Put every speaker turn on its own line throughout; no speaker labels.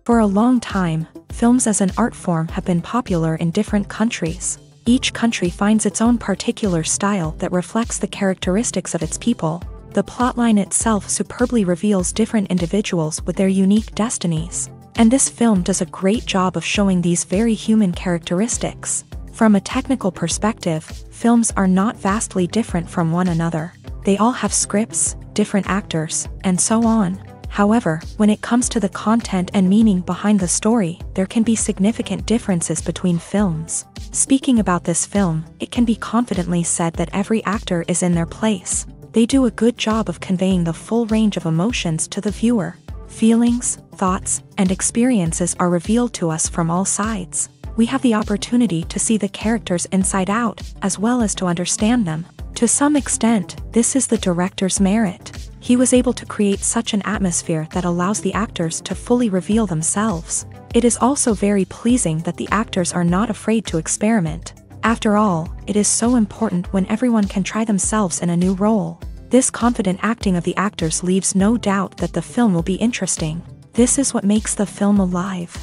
For a long time, films as an art form have been popular in different countries. Each country finds its own particular style that reflects the characteristics of its people. The plotline itself superbly reveals different individuals with their unique destinies. And this film does a great job of showing these very human characteristics. From a technical perspective, films are not vastly different from one another. They all have scripts, different actors, and so on. However, when it comes to the content and meaning behind the story, there can be significant differences between films. Speaking about this film, it can be confidently said that every actor is in their place. They do a good job of conveying the full range of emotions to the viewer. Feelings, thoughts, and experiences are revealed to us from all sides. We have the opportunity to see the characters inside out, as well as to understand them. To some extent, this is the director's merit. He was able to create such an atmosphere that allows the actors to fully reveal themselves. It is also very pleasing that the actors are not afraid to experiment. After all, it is so important when everyone can try themselves in a new role. This confident acting of the actors leaves no doubt that the film will be interesting. This is what makes the film alive.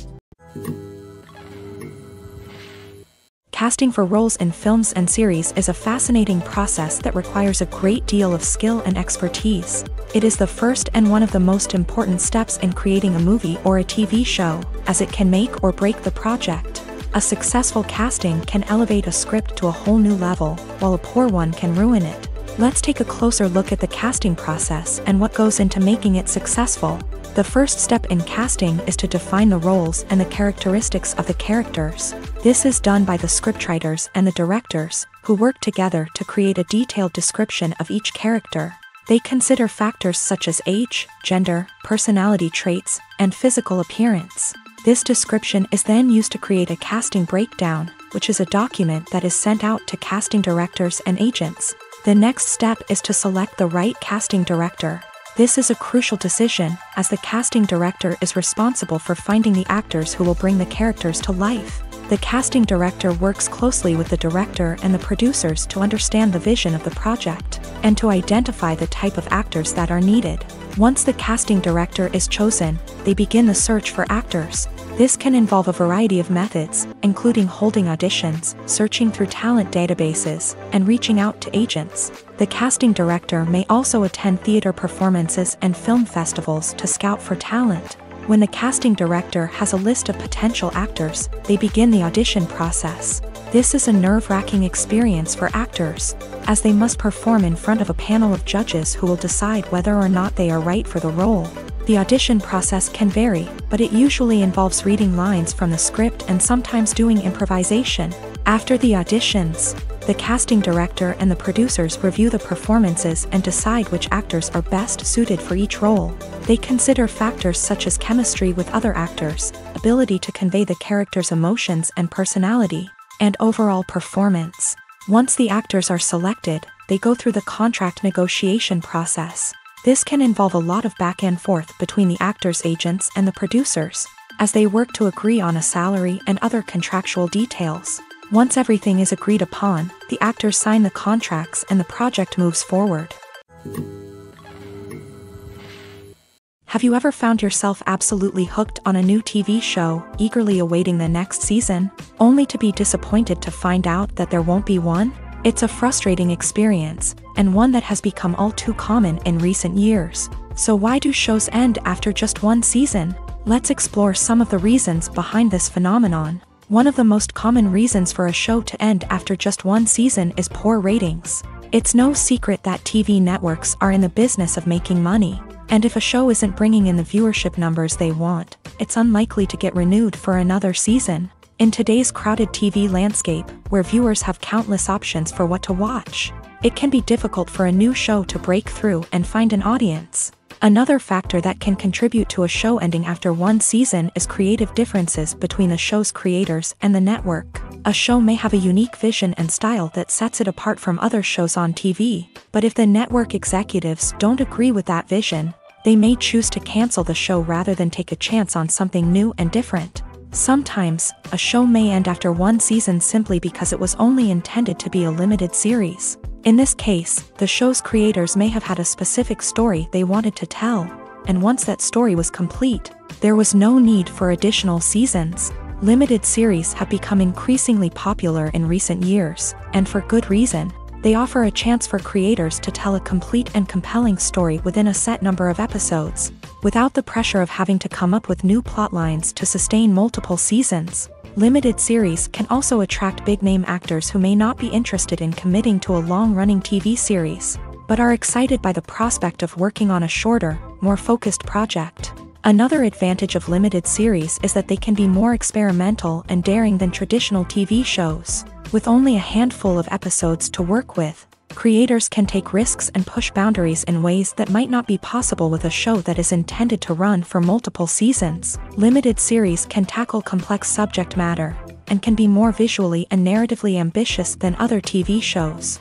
Casting for roles in films and series is a fascinating process that requires a great deal of skill and expertise. It is the first and one of the most important steps in creating a movie or a TV show, as it can make or break the project. A successful casting can elevate a script to a whole new level, while a poor one can ruin it. Let's take a closer look at the casting process and what goes into making it successful. The first step in casting is to define the roles and the characteristics of the characters. This is done by the scriptwriters and the directors, who work together to create a detailed description of each character. They consider factors such as age, gender, personality traits, and physical appearance. This description is then used to create a casting breakdown, which is a document that is sent out to casting directors and agents. The next step is to select the right casting director. This is a crucial decision, as the casting director is responsible for finding the actors who will bring the characters to life. The casting director works closely with the director and the producers to understand the vision of the project, and to identify the type of actors that are needed. Once the casting director is chosen, they begin the search for actors. This can involve a variety of methods, including holding auditions, searching through talent databases, and reaching out to agents. The casting director may also attend theater performances and film festivals to scout for talent. When the casting director has a list of potential actors, they begin the audition process. This is a nerve-wracking experience for actors, as they must perform in front of a panel of judges who will decide whether or not they are right for the role. The audition process can vary, but it usually involves reading lines from the script and sometimes doing improvisation. After the auditions, the casting director and the producers review the performances and decide which actors are best suited for each role. They consider factors such as chemistry with other actors, ability to convey the character's emotions and personality, and overall performance. Once the actors are selected, they go through the contract negotiation process. This can involve a lot of back and forth between the actors' agents and the producers, as they work to agree on a salary and other contractual details. Once everything is agreed upon, the actors sign the contracts and the project moves forward. Have you ever found yourself absolutely hooked on a new TV show, eagerly awaiting the next season, only to be disappointed to find out that there won't be one? It's a frustrating experience, and one that has become all too common in recent years. So why do shows end after just one season? Let's explore some of the reasons behind this phenomenon. One of the most common reasons for a show to end after just one season is poor ratings. It's no secret that TV networks are in the business of making money, and if a show isn't bringing in the viewership numbers they want, it's unlikely to get renewed for another season. In today's crowded TV landscape, where viewers have countless options for what to watch, it can be difficult for a new show to break through and find an audience. Another factor that can contribute to a show ending after one season is creative differences between the show's creators and the network. A show may have a unique vision and style that sets it apart from other shows on TV, but if the network executives don't agree with that vision, they may choose to cancel the show rather than take a chance on something new and different. Sometimes, a show may end after one season simply because it was only intended to be a limited series. In this case, the show's creators may have had a specific story they wanted to tell. and once that story was complete, there was no need for additional seasons. Limited series have become increasingly popular in recent years, and for good reason. They offer a chance for creators to tell a complete and compelling story within a set number of episodes, without the pressure of having to come up with new plotlines to sustain multiple seasons. Limited series can also attract big-name actors who may not be interested in committing to a long-running TV series, but are excited by the prospect of working on a shorter, more focused project. Another advantage of limited series is that they can be more experimental and daring than traditional TV shows. With only a handful of episodes to work with, creators can take risks and push boundaries in ways that might not be possible with a show that is intended to run for multiple seasons. Limited series can tackle complex subject matter, and can be more visually and narratively ambitious than other TV shows.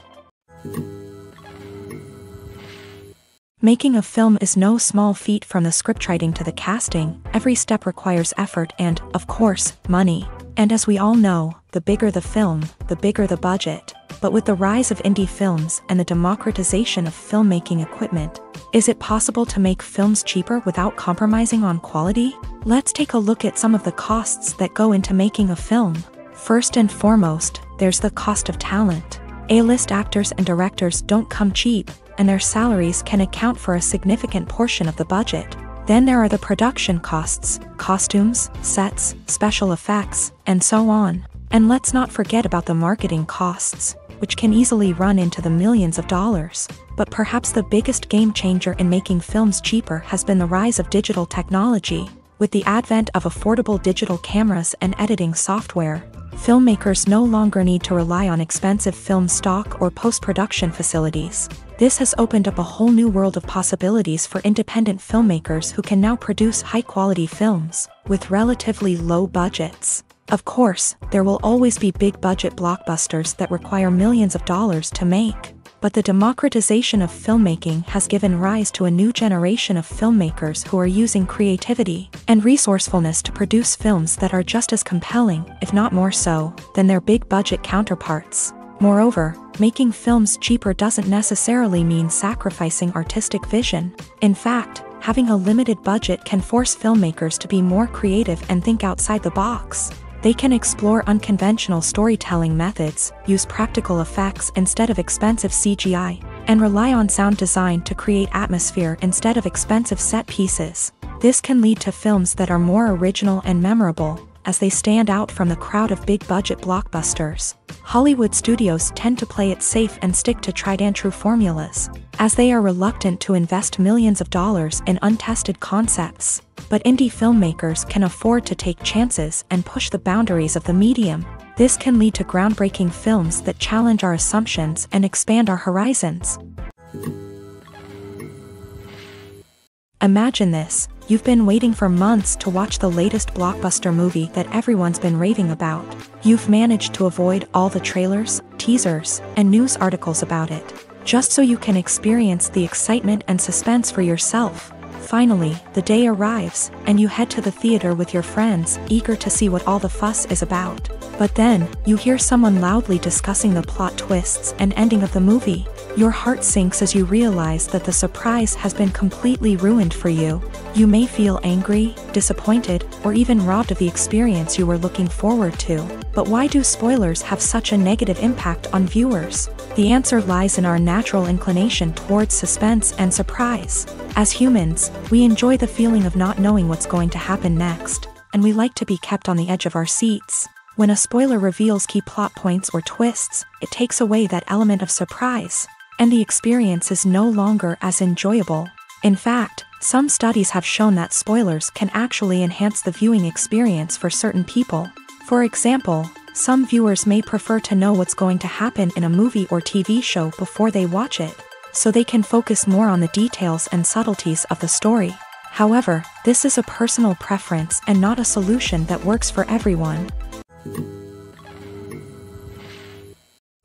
Making a film is no small feat. From the scriptwriting to the casting, every step requires effort and, of course, money. And as we all know, the bigger the film, the bigger the budget. But with the rise of indie films and the democratization of filmmaking equipment, is it possible to make films cheaper without compromising on quality? Let's take a look at some of the costs that go into making a film. First and foremost, there's the cost of talent. A-list actors and directors don't come cheap, and their salaries can account for a significant portion of the budget. Then there are the production costs, costumes, sets, special effects, and so on. And let's not forget about the marketing costs, which can easily run into the millions of dollars. But perhaps the biggest game changer in making films cheaper has been the rise of digital technology. With the advent of affordable digital cameras and editing software, filmmakers no longer need to rely on expensive film stock or post-production facilities. This has opened up a whole new world of possibilities for independent filmmakers who can now produce high-quality films with relatively low budgets. Of course, there will always be big-budget blockbusters that require millions of dollars to make. But the democratization of filmmaking has given rise to a new generation of filmmakers who are using creativity and resourcefulness to produce films that are just as compelling, if not more so, than their big-budget counterparts. Moreover, making films cheaper doesn't necessarily mean sacrificing artistic vision. In fact, having a limited budget can force filmmakers to be more creative and think outside the box. They can explore unconventional storytelling methods, use practical effects instead of expensive CGI, and rely on sound design to create atmosphere instead of expensive set pieces. This can lead to films that are more original and memorable, as they stand out from the crowd of big-budget blockbusters. Hollywood studios tend to play it safe and stick to tried-and-true formulas, as they are reluctant to invest millions of dollars in untested concepts. But indie filmmakers can afford to take chances and push the boundaries of the medium. This can lead to groundbreaking films that challenge our assumptions and expand our horizons. Imagine this. You've been waiting for months to watch the latest blockbuster movie that everyone's been raving about. You've managed to avoid all the trailers, teasers, and news articles about it, just so you can experience the excitement and suspense for yourself. Finally, the day arrives, and you head to the theater with your friends, eager to see what all the fuss is about. But then, you hear someone loudly discussing the plot twists and ending of the movie. Your heart sinks as you realize that the surprise has been completely ruined for you. You may feel angry, disappointed, or even robbed of the experience you were looking forward to. But why do spoilers have such a negative impact on viewers? The answer lies in our natural inclination towards suspense and surprise. As humans, we enjoy the feeling of not knowing what's going to happen next, and we like to be kept on the edge of our seats. When a spoiler reveals key plot points or twists, it takes away that element of surprise, and the experience is no longer as enjoyable. In fact, some studies have shown that spoilers can actually enhance the viewing experience for certain people. For example, some viewers may prefer to know what's going to happen in a movie or TV show before they watch it, so they can focus more on the details and subtleties of the story. However, this is a personal preference and not a solution that works for everyone.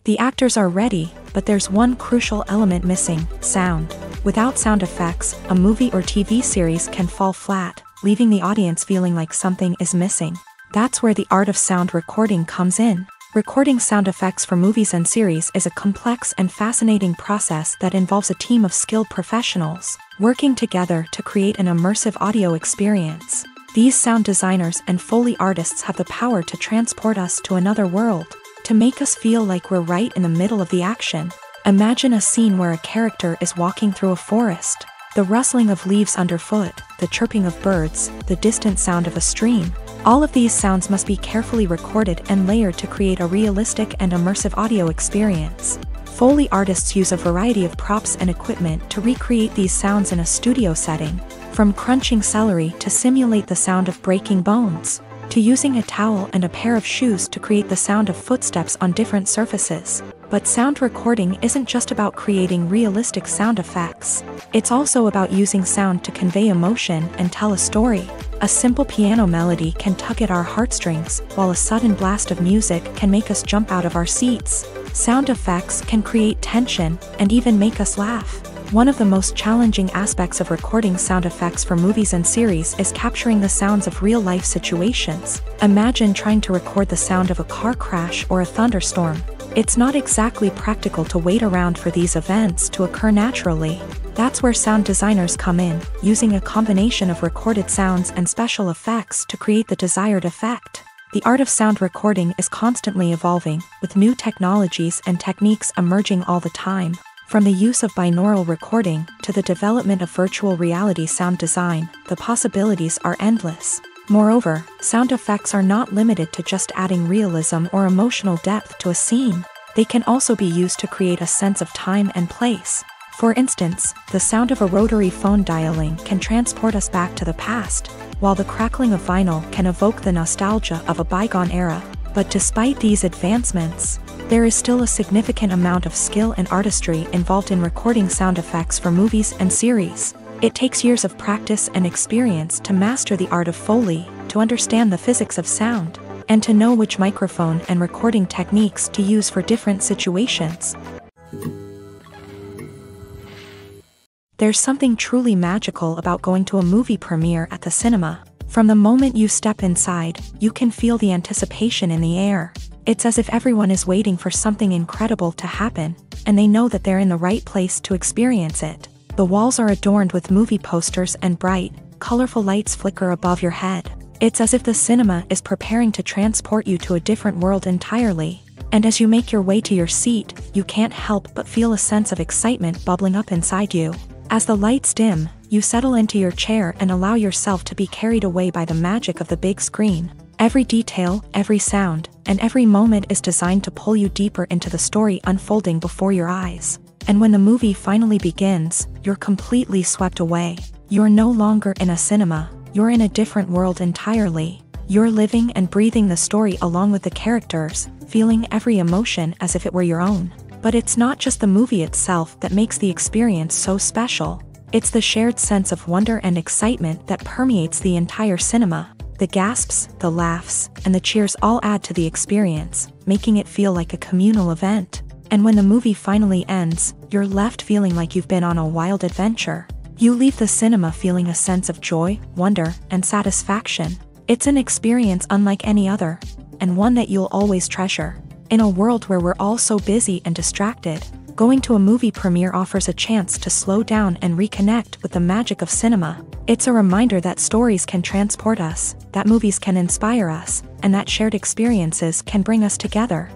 The actors are ready, but there's one crucial element missing: sound. Without sound effects, a movie or TV series can fall flat, leaving the audience feeling like something is missing. That's where the art of sound recording comes in. Recording sound effects for movies and series is a complex and fascinating process that involves a team of skilled professionals working together to create an immersive audio experience. These sound designers and Foley artists have the power to transport us to another world, to make us feel like we're right in the middle of the action. Imagine a scene where a character is walking through a forest. The rustling of leaves underfoot, the chirping of birds, the distant sound of a stream. All of these sounds must be carefully recorded and layered to create a realistic and immersive audio experience. Foley artists use a variety of props and equipment to recreate these sounds in a studio setting, from crunching celery to simulate the sound of breaking bones, to using a towel and a pair of shoes to create the sound of footsteps on different surfaces. But sound recording isn't just about creating realistic sound effects. It's also about using sound to convey emotion and tell a story. A simple piano melody can tug at our heartstrings, while a sudden blast of music can make us jump out of our seats. Sound effects can create tension and even make us laugh. One of the most challenging aspects of recording sound effects for movies and series is capturing the sounds of real-life situations. Imagine trying to record the sound of a car crash or a thunderstorm. It's not exactly practical to wait around for these events to occur naturally. That's where sound designers come in, using a combination of recorded sounds and special effects to create the desired effect. The art of sound recording is constantly evolving, with new technologies and techniques emerging all the time. From the use of binaural recording to the development of virtual reality sound design, the possibilities are endless. Moreover, sound effects are not limited to just adding realism or emotional depth to a scene. They can also be used to create a sense of time and place. For instance, the sound of a rotary phone dialing can transport us back to the past, while the crackling of vinyl can evoke the nostalgia of a bygone era. But despite these advancements, there is still a significant amount of skill and artistry involved in recording sound effects for movies and series. It takes years of practice and experience to master the art of Foley, to understand the physics of sound, and to know which microphone and recording techniques to use for different situations. There's something truly magical about going to a movie premiere at the cinema. From the moment you step inside, you can feel the anticipation in the air. It's as if everyone is waiting for something incredible to happen, and they know that they're in the right place to experience it. The walls are adorned with movie posters and bright, colorful lights flicker above your head. It's as if the cinema is preparing to transport you to a different world entirely. And as you make your way to your seat, you can't help but feel a sense of excitement bubbling up inside you. As the lights dim, you settle into your chair and allow yourself to be carried away by the magic of the big screen. Every detail, every sound, and every moment is designed to pull you deeper into the story unfolding before your eyes. And when the movie finally begins, you're completely swept away. You're no longer in a cinema, you're in a different world entirely. You're living and breathing the story along with the characters, feeling every emotion as if it were your own. But it's not just the movie itself that makes the experience so special. It's the shared sense of wonder and excitement that permeates the entire cinema. The gasps, the laughs, and the cheers all add to the experience, making it feel like a communal event. And when the movie finally ends, you're left feeling like you've been on a wild adventure. You leave the cinema feeling a sense of joy, wonder, and satisfaction. It's an experience unlike any other, and one that you'll always treasure. In a world where we're all so busy and distracted, going to a movie premiere offers a chance to slow down and reconnect with the magic of cinema. It's a reminder that stories can transport us, that movies can inspire us, and that shared experiences can bring us together.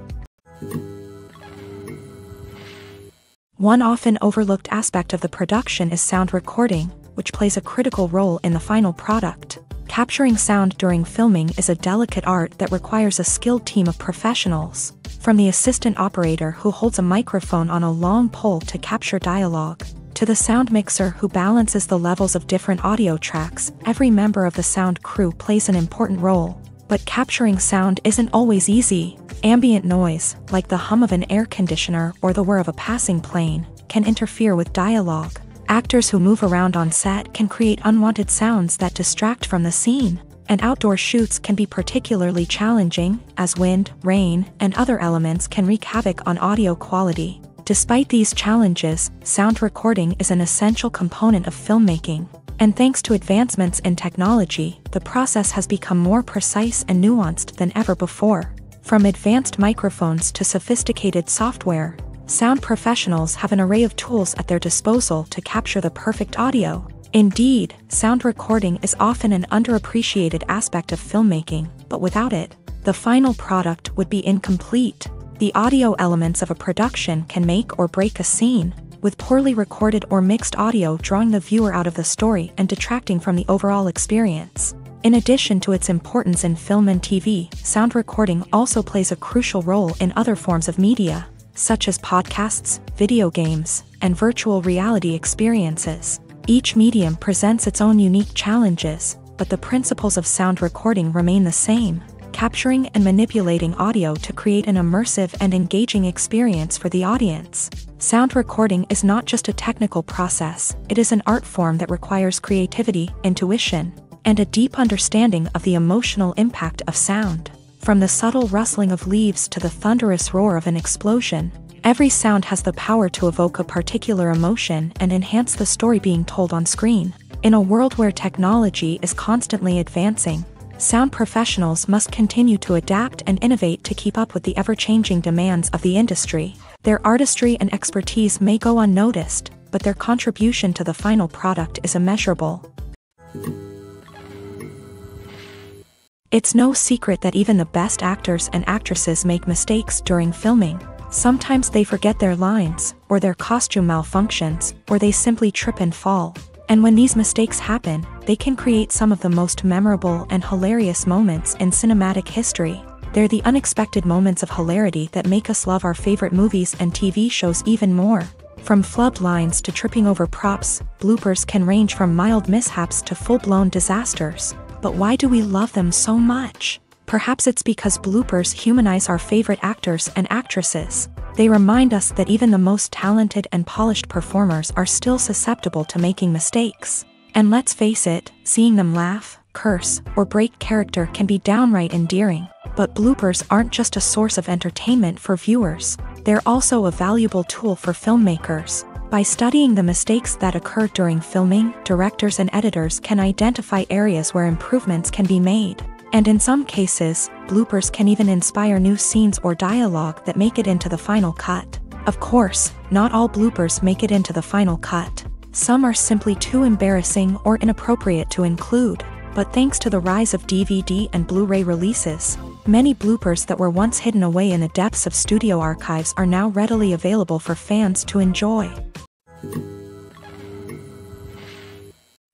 One often overlooked aspect of the production is sound recording, which plays a critical role in the final product. Capturing sound during filming is a delicate art that requires a skilled team of professionals. From the assistant operator who holds a microphone on a long pole to capture dialogue, to the sound mixer who balances the levels of different audio tracks, every member of the sound crew plays an important role. But capturing sound isn't always easy. Ambient noise, like the hum of an air conditioner or the whir of a passing plane, can interfere with dialogue. Actors who move around on set can create unwanted sounds that distract from the scene. And outdoor shoots can be particularly challenging, as wind, rain, and other elements can wreak havoc on audio quality. Despite these challenges, sound recording is an essential component of filmmaking. And thanks to advancements in technology, the process has become more precise and nuanced than ever before. From advanced microphones to sophisticated software, sound professionals have an array of tools at their disposal to capture the perfect audio. Indeed, sound recording is often an underappreciated aspect of filmmaking, but without it, the final product would be incomplete. The audio elements of a production can make or break a scene, with poorly recorded or mixed audio drawing the viewer out of the story and detracting from the overall experience. In addition to its importance in film and TV, sound recording also plays a crucial role in other forms of media, such as podcasts, video games, and virtual reality experiences. Each medium presents its own unique challenges, but the principles of sound recording remain the same, capturing and manipulating audio to create an immersive and engaging experience for the audience. Sound recording is not just a technical process, it is an art form that requires creativity, intuition, and a deep understanding of the emotional impact of sound. From the subtle rustling of leaves to the thunderous roar of an explosion, every sound has the power to evoke a particular emotion and enhance the story being told on screen. In a world where technology is constantly advancing, sound professionals must continue to adapt and innovate to keep up with the ever-changing demands of the industry. Their artistry and expertise may go unnoticed, but their contribution to the final product is immeasurable. It's no secret that even the best actors and actresses make mistakes during filming. Sometimes they forget their lines, or their costume malfunctions, or they simply trip and fall. And when these mistakes happen, they can create some of the most memorable and hilarious moments in cinematic history. They're the unexpected moments of hilarity that make us love our favorite movies and TV shows even more. From flubbed lines to tripping over props, bloopers can range from mild mishaps to full-blown disasters. But why do we love them so much? Perhaps it's because bloopers humanize our favorite actors and actresses. They remind us that even the most talented and polished performers are still susceptible to making mistakes. And let's face it, seeing them laugh, curse, or break character can be downright endearing. But bloopers aren't just a source of entertainment for viewers. They're also a valuable tool for filmmakers. By studying the mistakes that occur during filming, directors and editors can identify areas where improvements can be made. And in some cases, bloopers can even inspire new scenes or dialogue that make it into the final cut. Of course, not all bloopers make it into the final cut. Some are simply too embarrassing or inappropriate to include. But thanks to the rise of DVD and Blu-ray releases, many bloopers that were once hidden away in the depths of studio archives are now readily available for fans to enjoy.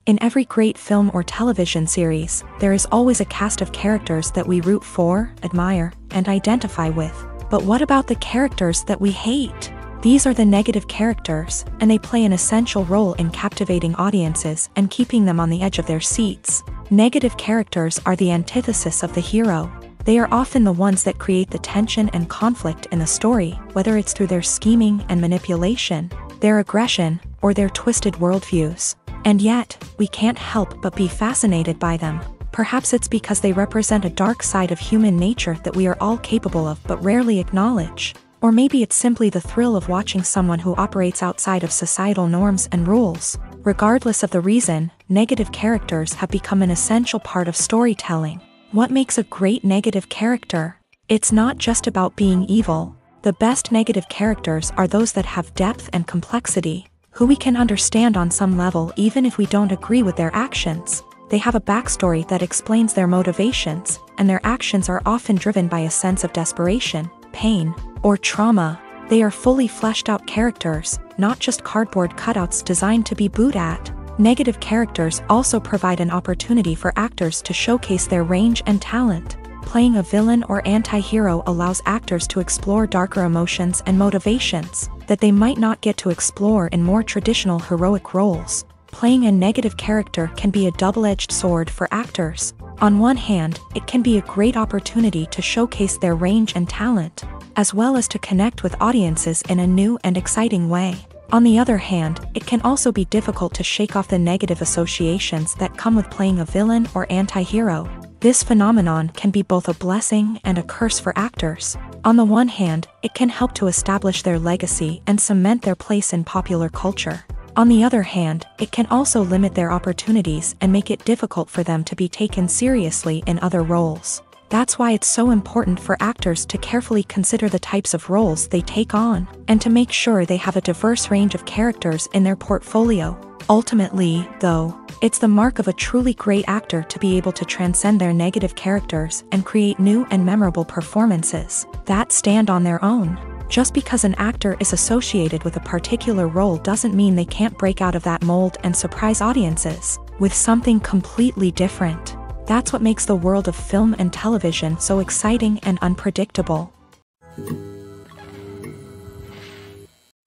In every great film or television series, there is always a cast of characters that we root for, admire, and identify with. But what about the characters that we hate? These are the negative characters, and they play an essential role in captivating audiences and keeping them on the edge of their seats. Negative characters are the antithesis of the hero. They are often the ones that create the tension and conflict in the story, whether it's through their scheming and manipulation, their aggression, or their twisted worldviews. And yet, we can't help but be fascinated by them. Perhaps it's because they represent a dark side of human nature that we are all capable of but rarely acknowledge. Or maybe it's simply the thrill of watching someone who operates outside of societal norms and rules. Regardless of the reason, negative characters have become an essential part of storytelling. What makes a great negative character? It's not just about being evil. The best negative characters are those that have depth and complexity, who we can understand on some level even if we don't agree with their actions. They have a backstory that explains their motivations, and their actions are often driven by a sense of desperation, pain, or trauma. They are fully fleshed out characters, not just cardboard cutouts designed to be booed at. Negative characters also provide an opportunity for actors to showcase their range and talent. Playing a villain or anti-hero allows actors to explore darker emotions and motivations that they might not get to explore in more traditional heroic roles. Playing a negative character can be a double-edged sword for actors. On one hand, it can be a great opportunity to showcase their range and talent, as well as to connect with audiences in a new and exciting way. On the other hand, it can also be difficult to shake off the negative associations that come with playing a villain or anti-hero. This phenomenon can be both a blessing and a curse for actors. On the one hand, it can help to establish their legacy and cement their place in popular culture. On the other hand, it can also limit their opportunities and make it difficult for them to be taken seriously in other roles. That's why it's so important for actors to carefully consider the types of roles they take on, and to make sure they have a diverse range of characters in their portfolio. Ultimately, though, it's the mark of a truly great actor to be able to transcend their negative characters and create new and memorable performances that stand on their own. Just because an actor is associated with a particular role doesn't mean they can't break out of that mold and surprise audiences with something completely different. That's what makes the world of film and television so exciting and unpredictable.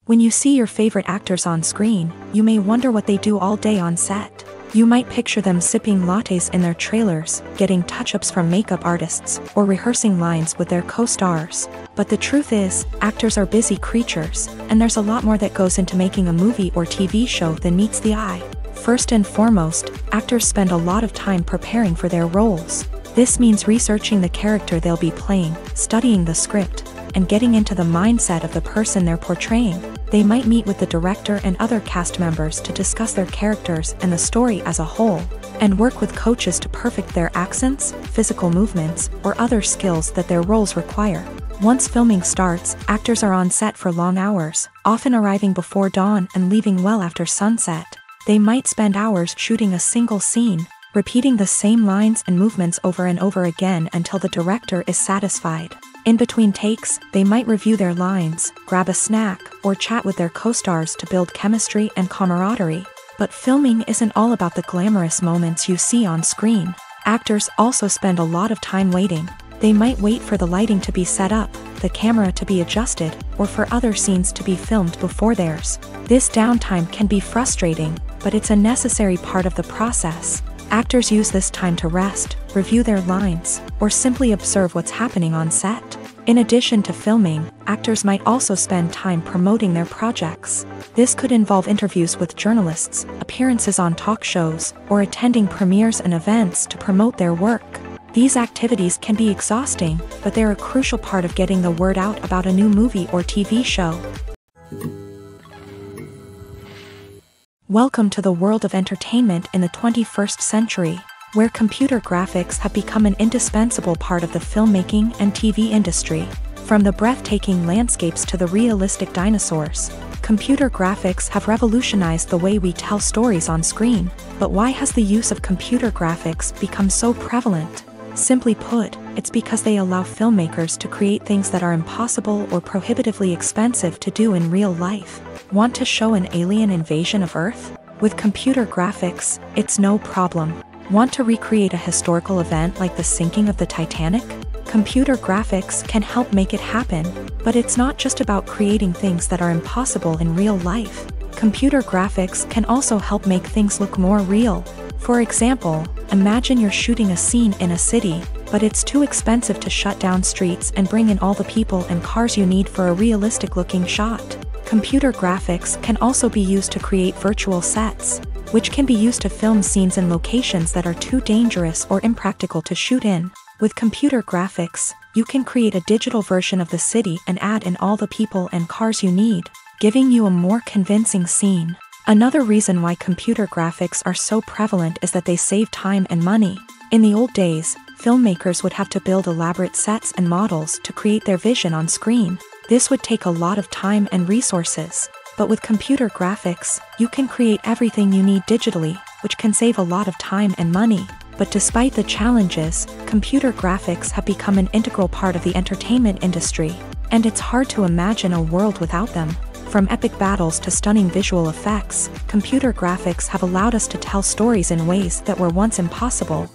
When you see your favorite actors on screen, you may wonder what they do all day on set. You might picture them sipping lattes in their trailers, getting touch-ups from makeup artists, or rehearsing lines with their co-stars. But the truth is, actors are busy creatures, and there's a lot more that goes into making a movie or TV show than meets the eye. First and foremost, actors spend a lot of time preparing for their roles. This means researching the character they'll be playing, studying the script, and getting into the mindset of the person they're portraying. They might meet with the director and other cast members to discuss their characters and the story as a whole, and work with coaches to perfect their accents, physical movements, or other skills that their roles require. Once filming starts, actors are on set for long hours, often arriving before dawn and leaving well after sunset. They might spend hours shooting a single scene, repeating the same lines and movements over and over again until the director is satisfied. In between takes, they might review their lines, grab a snack, or chat with their co-stars to build chemistry and camaraderie. But filming isn't all about the glamorous moments you see on screen. Actors also spend a lot of time waiting. They might wait for the lighting to be set up, the camera to be adjusted, or for other scenes to be filmed before theirs. This downtime can be frustrating, but it's a necessary part of the process. Actors use this time to rest, review their lines, or simply observe what's happening on set. In addition to filming, actors might also spend time promoting their projects. This could involve interviews with journalists, appearances on talk shows, or attending premieres and events to promote their work. These activities can be exhausting, but they're a crucial part of getting the word out about a new movie or TV show. Welcome to the world of entertainment in the 21st century, where computer graphics have become an indispensable part of the filmmaking and TV industry. From the breathtaking landscapes to the realistic dinosaurs, computer graphics have revolutionized the way we tell stories on screen. But why has the use of computer graphics become so prevalent? Simply put, it's because they allow filmmakers to create things that are impossible or prohibitively expensive to do in real life. Want to show an alien invasion of Earth? With computer graphics, it's no problem. Want to recreate a historical event like the sinking of the Titanic? Computer graphics can help make it happen, but it's not just about creating things that are impossible in real life. Computer graphics can also help make things look more real. For example, imagine you're shooting a scene in a city, but it's too expensive to shut down streets and bring in all the people and cars you need for a realistic-looking shot. Computer graphics can also be used to create virtual sets, which can be used to film scenes in locations that are too dangerous or impractical to shoot in. With computer graphics, you can create a digital version of the city and add in all the people and cars you need, giving you a more convincing scene. Another reason why computer graphics are so prevalent is that they save time and money. In the old days, filmmakers would have to build elaborate sets and models to create their vision on screen. This would take a lot of time and resources. But with computer graphics, you can create everything you need digitally, which can save a lot of time and money. But despite the challenges, computer graphics have become an integral part of the entertainment industry, and it's hard to imagine a world without them. From epic battles to stunning visual effects, computer graphics have allowed us to tell stories in ways that were once impossible.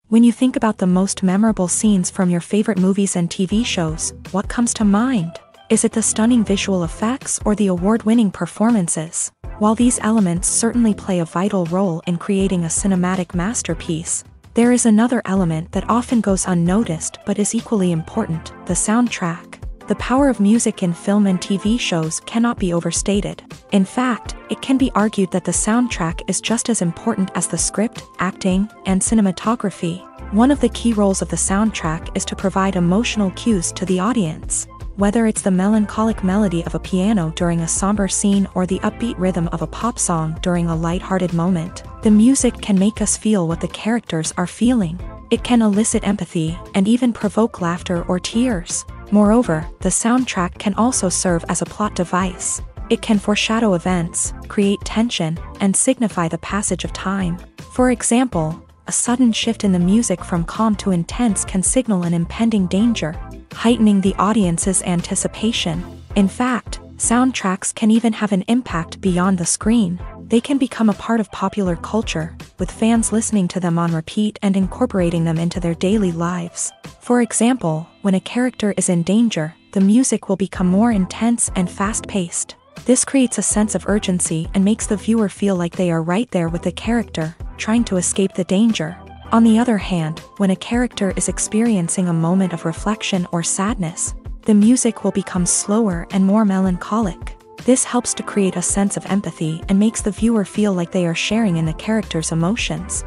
When you think about the most memorable scenes from your favorite movies and TV shows, what comes to mind? Is it the stunning visual effects or the award-winning performances? While these elements certainly play a vital role in creating a cinematic masterpiece, there is another element that often goes unnoticed but is equally important: the soundtrack. The power of music in film and TV shows cannot be overstated. In fact, it can be argued that the soundtrack is just as important as the script, acting, and cinematography. One of the key roles of the soundtrack is to provide emotional cues to the audience. Whether it's the melancholic melody of a piano during a somber scene or the upbeat rhythm of a pop song during a light-hearted moment, the music can make us feel what the characters are feeling. It can elicit empathy and even provoke laughter or tears. Moreover, the soundtrack can also serve as a plot device. It can foreshadow events, create tension, and signify the passage of time. For example, a sudden shift in the music from calm to intense can signal an impending danger, heightening the audience's anticipation. In fact, soundtracks can even have an impact beyond the screen. They can become a part of popular culture, with fans listening to them on repeat and incorporating them into their daily lives. For example, when a character is in danger, the music will become more intense and fast-paced. This creates a sense of urgency and makes the viewer feel like they are right there with the character, trying to escape the danger. On the other hand, when a character is experiencing a moment of reflection or sadness, the music will become slower and more melancholic. This helps to create a sense of empathy and makes the viewer feel like they are sharing in the character's emotions.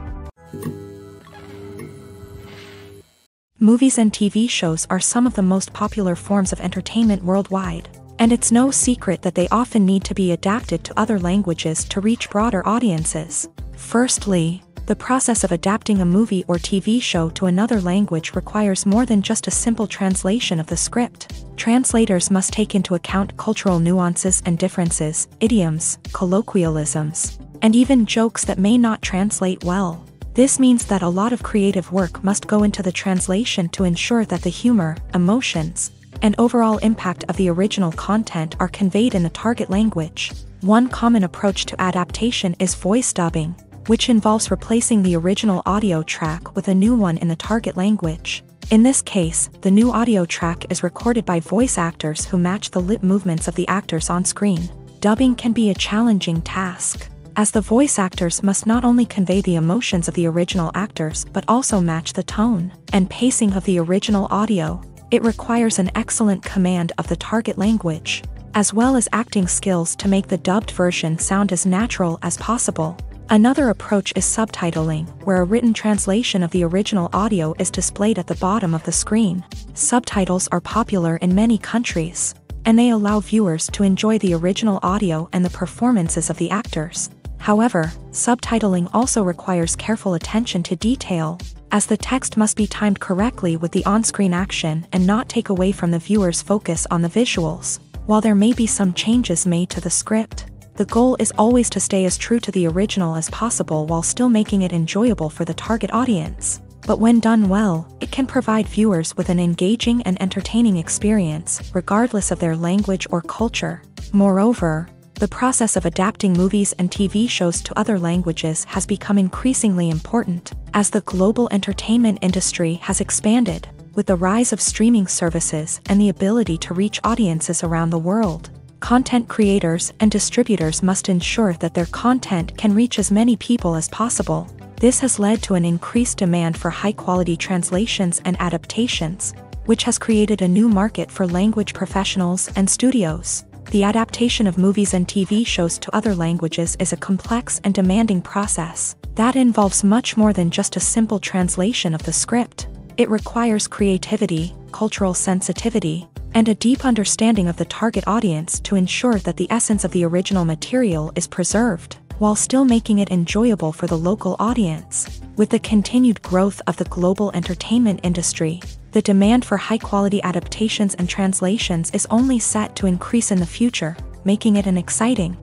Movies and TV shows are some of the most popular forms of entertainment worldwide, and it's no secret that they often need to be adapted to other languages to reach broader audiences. Firstly, the process of adapting a movie or TV show to another language requires more than just a simple translation of the script. Translators must take into account cultural nuances and differences, idioms, colloquialisms, and even jokes that may not translate well. This means that a lot of creative work must go into the translation to ensure that the humor, emotions, and overall impact of the original content are conveyed in the target language. One common approach to adaptation is voice dubbing, which involves replacing the original audio track with a new one in the target language. In this case, the new audio track is recorded by voice actors who match the lip movements of the actors on screen. Dubbing can be a challenging task, as the voice actors must not only convey the emotions of the original actors but also match the tone and pacing of the original audio. It requires an excellent command of the target language, as well as acting skills to make the dubbed version sound as natural as possible. Another approach is subtitling, where a written translation of the original audio is displayed at the bottom of the screen. Subtitles are popular in many countries, and they allow viewers to enjoy the original audio and the performances of the actors. However, subtitling also requires careful attention to detail, as the text must be timed correctly with the on-screen action and not take away from the viewer's focus on the visuals. While there may be some changes made to the script, the goal is always to stay as true to the original as possible while still making it enjoyable for the target audience. But when done well, it can provide viewers with an engaging and entertaining experience, regardless of their language or culture. Moreover, the process of adapting movies and TV shows to other languages has become increasingly important, as the global entertainment industry has expanded, with the rise of streaming services and the ability to reach audiences around the world. Content creators and distributors must ensure that their content can reach as many people as possible. This has led to an increased demand for high-quality translations and adaptations, which has created a new market for language professionals and studios. The adaptation of movies and TV shows to other languages is a complex and demanding process that involves much more than just a simple translation of the script. It requires creativity, cultural sensitivity, and a deep understanding of the target audience to ensure that the essence of the original material is preserved, while still making it enjoyable for the local audience. With the continued growth of the global entertainment industry, the demand for high-quality adaptations and translations is only set to increase in the future, making it an exciting.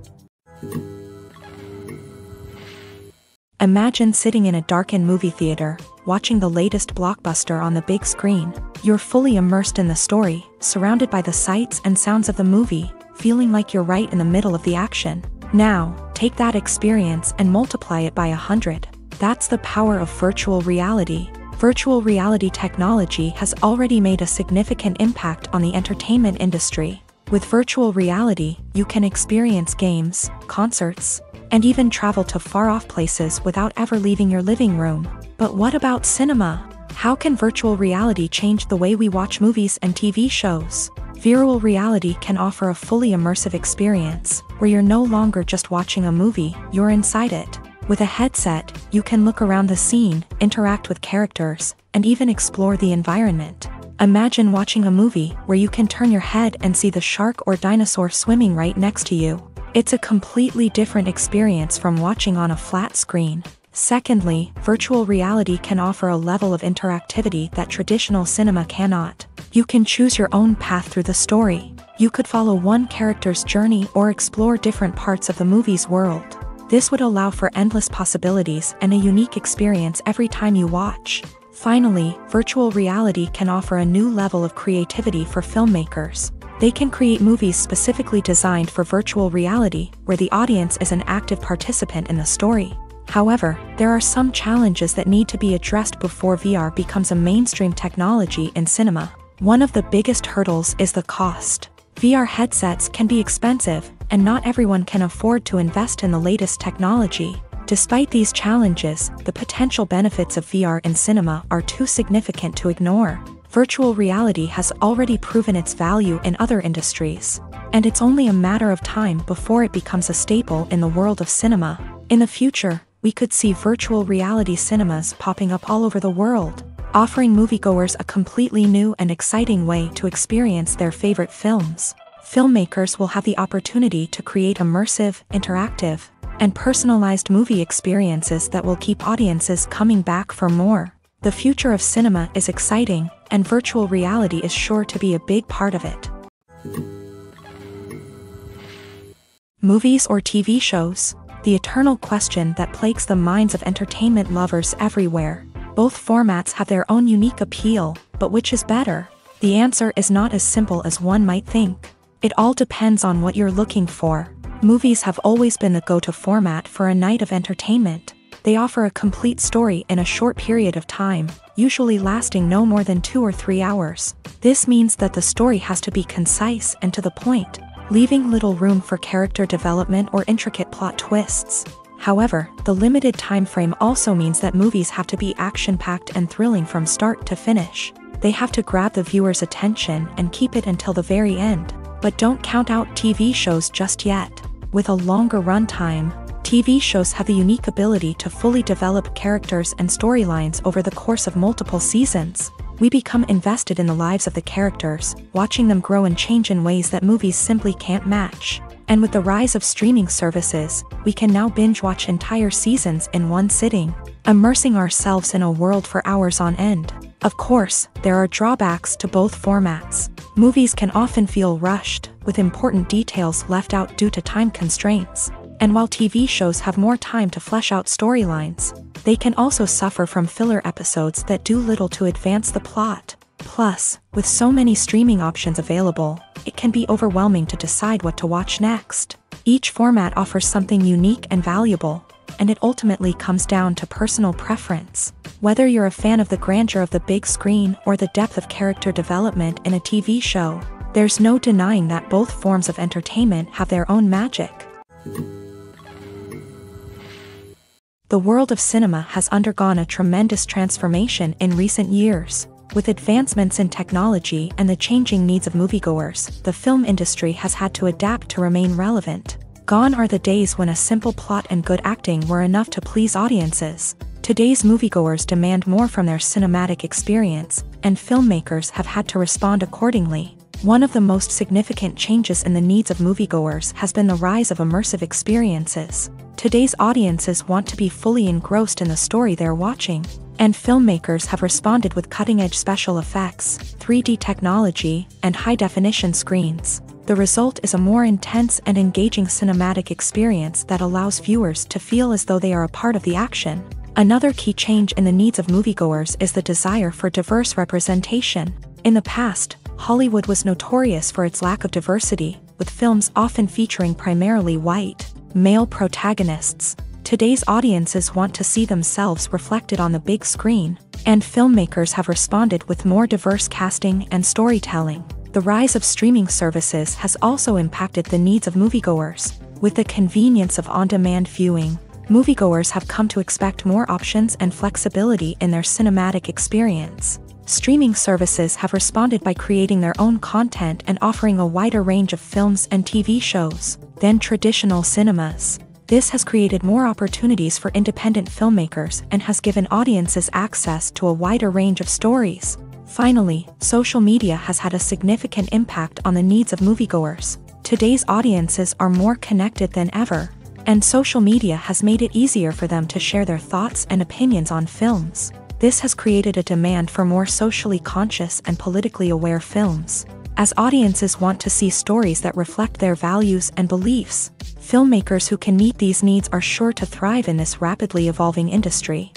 Imagine sitting in a darkened movie theater, watching the latest blockbuster on the big screen. You're fully immersed in the story, surrounded by the sights and sounds of the movie, feeling like you're right in the middle of the action. Now, take that experience and multiply it by 100. That's the power of virtual reality. Virtual reality technology has already made a significant impact on the entertainment industry. With virtual reality, you can experience games, concerts, and even travel to far-off places without ever leaving your living room. But what about cinema? How can virtual reality change the way we watch movies and TV shows? Virtual reality can offer a fully immersive experience, where you're no longer just watching a movie, you're inside it. With a headset, you can look around the scene, interact with characters, and even explore the environment. Imagine watching a movie where you can turn your head and see the shark or dinosaur swimming right next to you. It's a completely different experience from watching on a flat screen. Secondly, virtual reality can offer a level of interactivity that traditional cinema cannot. You can choose your own path through the story. You could follow one character's journey or explore different parts of the movie's world. This would allow for endless possibilities and a unique experience every time you watch. Finally, virtual reality can offer a new level of creativity for filmmakers. They can create movies specifically designed for virtual reality, where the audience is an active participant in the story. However, there are some challenges that need to be addressed before VR becomes a mainstream technology in cinema. One of the biggest hurdles is the cost. VR headsets can be expensive, and not everyone can afford to invest in the latest technology. Despite these challenges, the potential benefits of VR in cinema are too significant to ignore. Virtual reality has already proven its value in other industries, and it's only a matter of time before it becomes a staple in the world of cinema. In the future, we could see virtual reality cinemas popping up all over the world, offering moviegoers a completely new and exciting way to experience their favorite films. Filmmakers will have the opportunity to create immersive, interactive, and personalized movie experiences that will keep audiences coming back for more. The future of cinema is exciting, and virtual reality is sure to be a big part of it. Movies or TV shows? The eternal question that plagues the minds of entertainment lovers everywhere. Both formats have their own unique appeal, but which is better? The answer is not as simple as one might think. It all depends on what you're looking for. Movies have always been the go-to format for a night of entertainment. They offer a complete story in a short period of time, usually lasting no more than 2 or 3 hours. This means that the story has to be concise and to the point, leaving little room for character development or intricate plot twists. However, the limited time frame also means that movies have to be action-packed and thrilling from start to finish. They have to grab the viewer's attention and keep it until the very end. But don't count out TV shows just yet. With a longer runtime, TV shows have the unique ability to fully develop characters and storylines over the course of multiple seasons. We become invested in the lives of the characters, watching them grow and change in ways that movies simply can't match. And with the rise of streaming services, we can now binge-watch entire seasons in one sitting, immersing ourselves in a world for hours on end. Of course, there are drawbacks to both formats. Movies can often feel rushed, with important details left out due to time constraints. And while TV shows have more time to flesh out storylines, they can also suffer from filler episodes that do little to advance the plot. Plus, with so many streaming options available, it can be overwhelming to decide what to watch next. Each format offers something unique and valuable, and it ultimately comes down to personal preference. Whether you're a fan of the grandeur of the big screen or the depth of character development in a TV show, there's no denying that both forms of entertainment have their own magic. The world of cinema has undergone a tremendous transformation in recent years. With advancements in technology and the changing needs of moviegoers, the film industry has had to adapt to remain relevant. Gone are the days when a simple plot and good acting were enough to please audiences. Today's moviegoers demand more from their cinematic experience, and filmmakers have had to respond accordingly. One of the most significant changes in the needs of moviegoers has been the rise of immersive experiences. Today's audiences want to be fully engrossed in the story they're watching, and filmmakers have responded with cutting-edge special effects, 3D technology, and high-definition screens. The result is a more intense and engaging cinematic experience that allows viewers to feel as though they are a part of the action. Another key change in the needs of moviegoers is the desire for diverse representation. In the past, Hollywood was notorious for its lack of diversity, with films often featuring primarily white, male protagonists. Today's audiences want to see themselves reflected on the big screen, and filmmakers have responded with more diverse casting and storytelling. The rise of streaming services has also impacted the needs of moviegoers. With the convenience of on-demand viewing, moviegoers have come to expect more options and flexibility in their cinematic experience. Streaming services have responded by creating their own content and offering a wider range of films and TV shows than traditional cinemas. This has created more opportunities for independent filmmakers and has given audiences access to a wider range of stories. Finally, social media has had a significant impact on the needs of moviegoers. Today's audiences are more connected than ever, and social media has made it easier for them to share their thoughts and opinions on films. This has created a demand for more socially conscious and politically aware films, as audiences want to see stories that reflect their values and beliefs. Filmmakers who can meet these needs are sure to thrive in this rapidly evolving industry.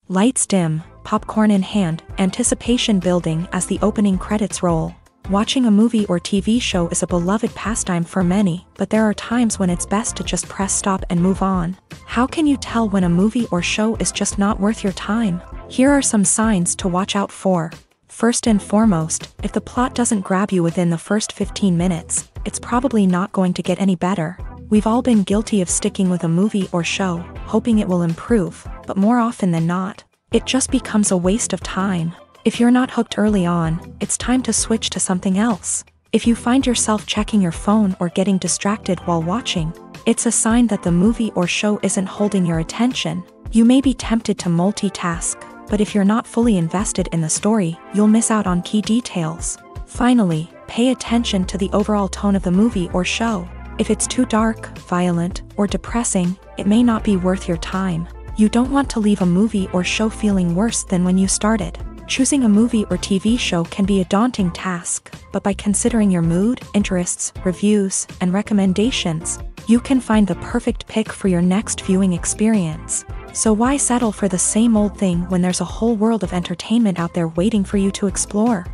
Lights dim, popcorn in hand, anticipation building as the opening credits roll. Watching a movie or TV show is a beloved pastime for many, but there are times when it's best to just press stop and move on. How can you tell when a movie or show is just not worth your time? Here are some signs to watch out for. First and foremost, if the plot doesn't grab you within the first 15 minutes, it's probably not going to get any better. We've all been guilty of sticking with a movie or show, hoping it will improve, but more often than not, it just becomes a waste of time. If you're not hooked early on, it's time to switch to something else. If you find yourself checking your phone or getting distracted while watching, it's a sign that the movie or show isn't holding your attention. You may be tempted to multitask, but if you're not fully invested in the story, you'll miss out on key details. Finally, pay attention to the overall tone of the movie or show. If it's too dark, violent, or depressing, it may not be worth your time. You don't want to leave a movie or show feeling worse than when you started. Choosing a movie or TV show can be a daunting task, but by considering your mood, interests, reviews, and recommendations, you can find the perfect pick for your next viewing experience. So why settle for the same old thing when there's a whole world of entertainment out there waiting for you to explore?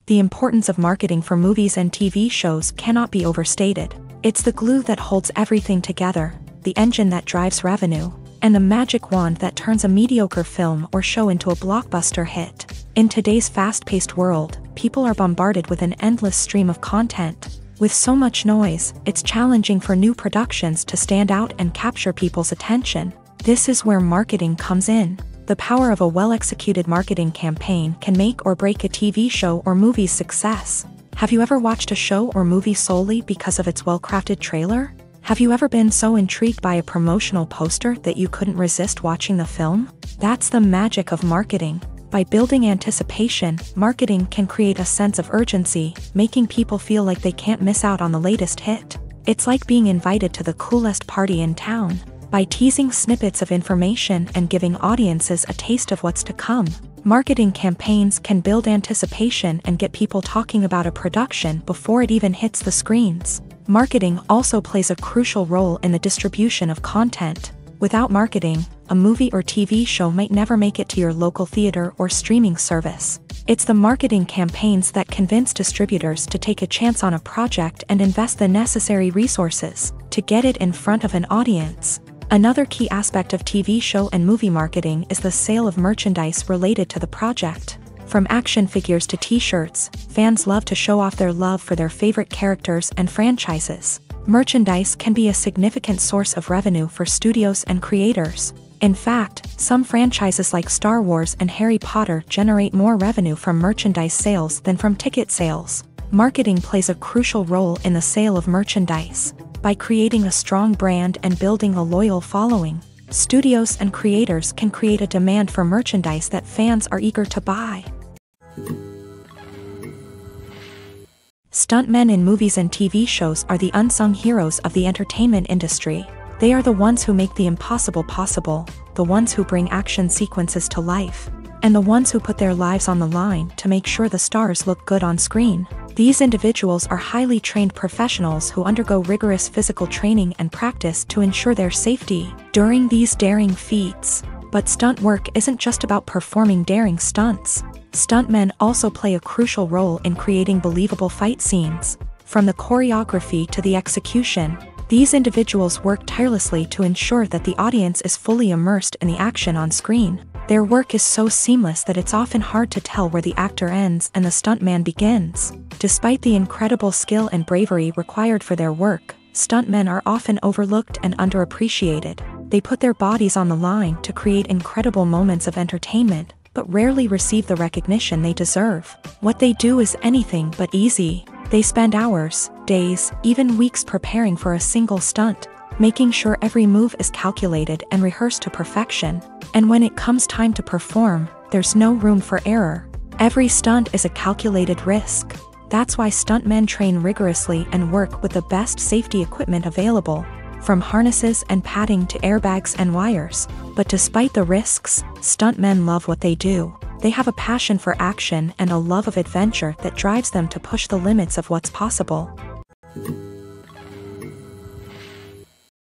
The importance of marketing for movies and TV shows cannot be overstated. It's the glue that holds everything together, the engine that drives revenue, and the magic wand that turns a mediocre film or show into a blockbuster hit. In today's fast-paced world, people are bombarded with an endless stream of content. With so much noise, it's challenging for new productions to stand out and capture people's attention. This is where marketing comes in. The power of a well-executed marketing campaign can make or break a TV show or movie's success. Have you ever watched a show or movie solely because of its well-crafted trailer? Have you ever been so intrigued by a promotional poster that you couldn't resist watching the film? That's the magic of marketing. By building anticipation, marketing can create a sense of urgency, making people feel like they can't miss out on the latest hit. It's like being invited to the coolest party in town. By teasing snippets of information and giving audiences a taste of what's to come, marketing campaigns can build anticipation and get people talking about a production before it even hits the screens. Marketing also plays a crucial role in the distribution of content. Without marketing, a movie or TV show might never make it to your local theater or streaming service. It's the marketing campaigns that convince distributors to take a chance on a project and invest the necessary resources to get it in front of an audience. Another key aspect of TV show and movie marketing is the sale of merchandise related to the project. From action figures to t-shirts, fans love to show off their love for their favorite characters and franchises. Merchandise can be a significant source of revenue for studios and creators. In fact, some franchises like Star Wars and Harry Potter generate more revenue from merchandise sales than from ticket sales. Marketing plays a crucial role in the sale of merchandise. By creating a strong brand and building a loyal following, studios and creators can create a demand for merchandise that fans are eager to buy. Stuntmen in movies and TV shows are the unsung heroes of the entertainment industry. They are the ones who make the impossible possible, the ones who bring action sequences to life, and the ones who put their lives on the line to make sure the stars look good on screen. These individuals are highly trained professionals who undergo rigorous physical training and practice to ensure their safety during these daring feats. But stunt work isn't just about performing daring stunts. Stuntmen also play a crucial role in creating believable fight scenes. From the choreography to the execution, these individuals work tirelessly to ensure that the audience is fully immersed in the action on screen. Their work is so seamless that it's often hard to tell where the actor ends and the stuntman begins. Despite the incredible skill and bravery required for their work, stuntmen are often overlooked and underappreciated. They put their bodies on the line to create incredible moments of entertainment, but rarely receive the recognition they deserve. What they do is anything but easy. They spend hours, days, even weeks preparing for a single stunt. making sure every move is calculated and rehearsed to perfection. And when it comes time to perform, there's no room for error. Every stunt is a calculated risk. That's why stuntmen train rigorously and work with the best safety equipment available, from harnesses and padding to airbags and wires. But despite the risks, stuntmen love what they do. They have a passion for action and a love of adventure that drives them to push the limits of what's possible.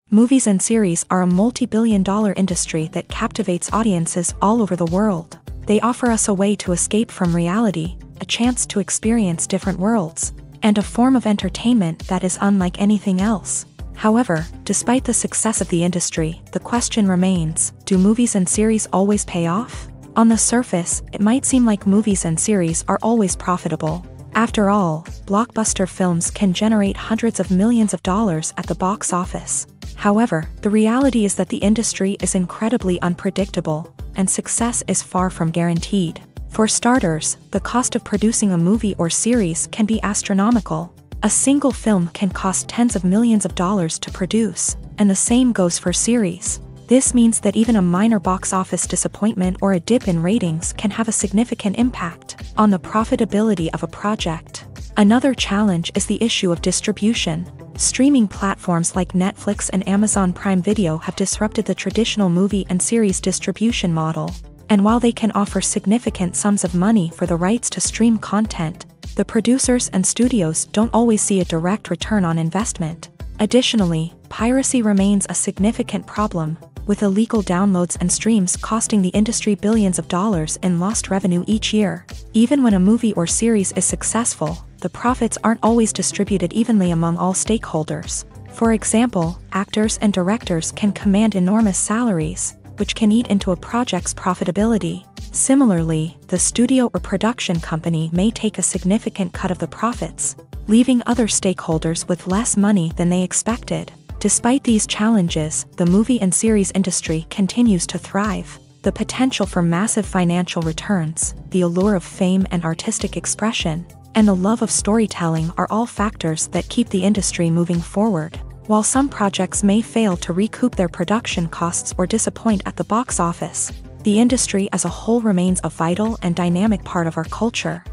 Movies and series are a multi-billion-dollar industry that captivates audiences all over the world. They offer us a way to escape from reality, a chance to experience different worlds, and a form of entertainment that is unlike anything else. However, despite the success of the industry, the question remains, do movies and series always pay off? On the surface, it might seem like movies and series are always profitable. After all, blockbuster films can generate hundreds of millions of dollars at the box office. However, the reality is that the industry is incredibly unpredictable, and success is far from guaranteed. For starters, the cost of producing a movie or series can be astronomical. A single film can cost tens of millions of dollars to produce, and the same goes for series. This means that even a minor box office disappointment or a dip in ratings can have a significant impact on the profitability of a project. Another challenge is the issue of distribution. Streaming platforms like Netflix and Amazon Prime Video have disrupted the traditional movie and series distribution model. And while they can offer significant sums of money for the rights to stream content, the producers and studios don't always see a direct return on investment. Additionally, piracy remains a significant problem, with illegal downloads and streams costing the industry billions of dollars in lost revenue each year. Even when a movie or series is successful, the profits aren't always distributed evenly among all stakeholders. For example, actors and directors can command enormous salaries, which can eat into a project's profitability. Similarly, the studio or production company may take a significant cut of the profits, leaving other stakeholders with less money than they expected. Despite these challenges, the movie and series industry continues to thrive. The potential for massive financial returns, the allure of fame and artistic expression, and the love of storytelling are all factors that keep the industry moving forward. While some projects may fail to recoup their production costs or disappoint at the box office, the industry as a whole remains a vital and dynamic part of our culture.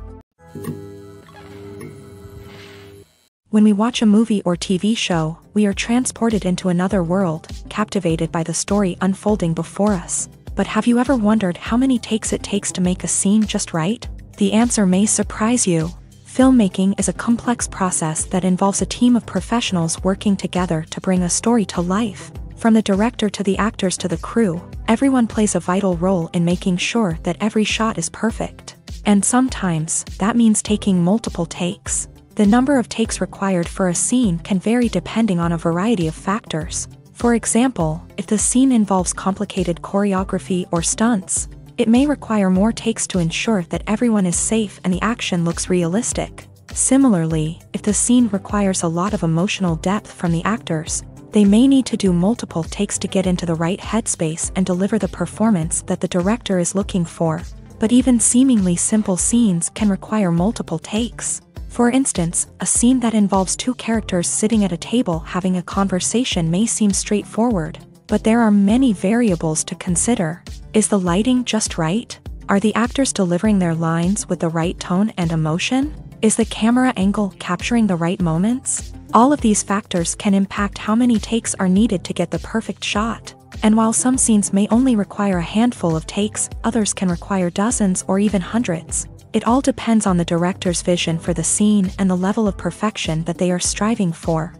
When we watch a movie or TV show, we are transported into another world, captivated by the story unfolding before us. But have you ever wondered how many takes it takes to make a scene just right? The answer may surprise you. Filmmaking is a complex process that involves a team of professionals working together to bring a story to life. From the director to the actors to the crew, everyone plays a vital role in making sure that every shot is perfect. And sometimes, that means taking multiple takes. The number of takes required for a scene can vary depending on a variety of factors. For example, if the scene involves complicated choreography or stunts, it may require more takes to ensure that everyone is safe and the action looks realistic. Similarly, if the scene requires a lot of emotional depth from the actors, they may need to do multiple takes to get into the right headspace and deliver the performance that the director is looking for. But even seemingly simple scenes can require multiple takes. For instance, a scene that involves two characters sitting at a table having a conversation may seem straightforward, but there are many variables to consider. Is the lighting just right? Are the actors delivering their lines with the right tone and emotion? Is the camera angle capturing the right moments? All of these factors can impact how many takes are needed to get the perfect shot. And while some scenes may only require a handful of takes, others can require dozens or even hundreds. It all depends on the director's vision for the scene and the level of perfection that they are striving for.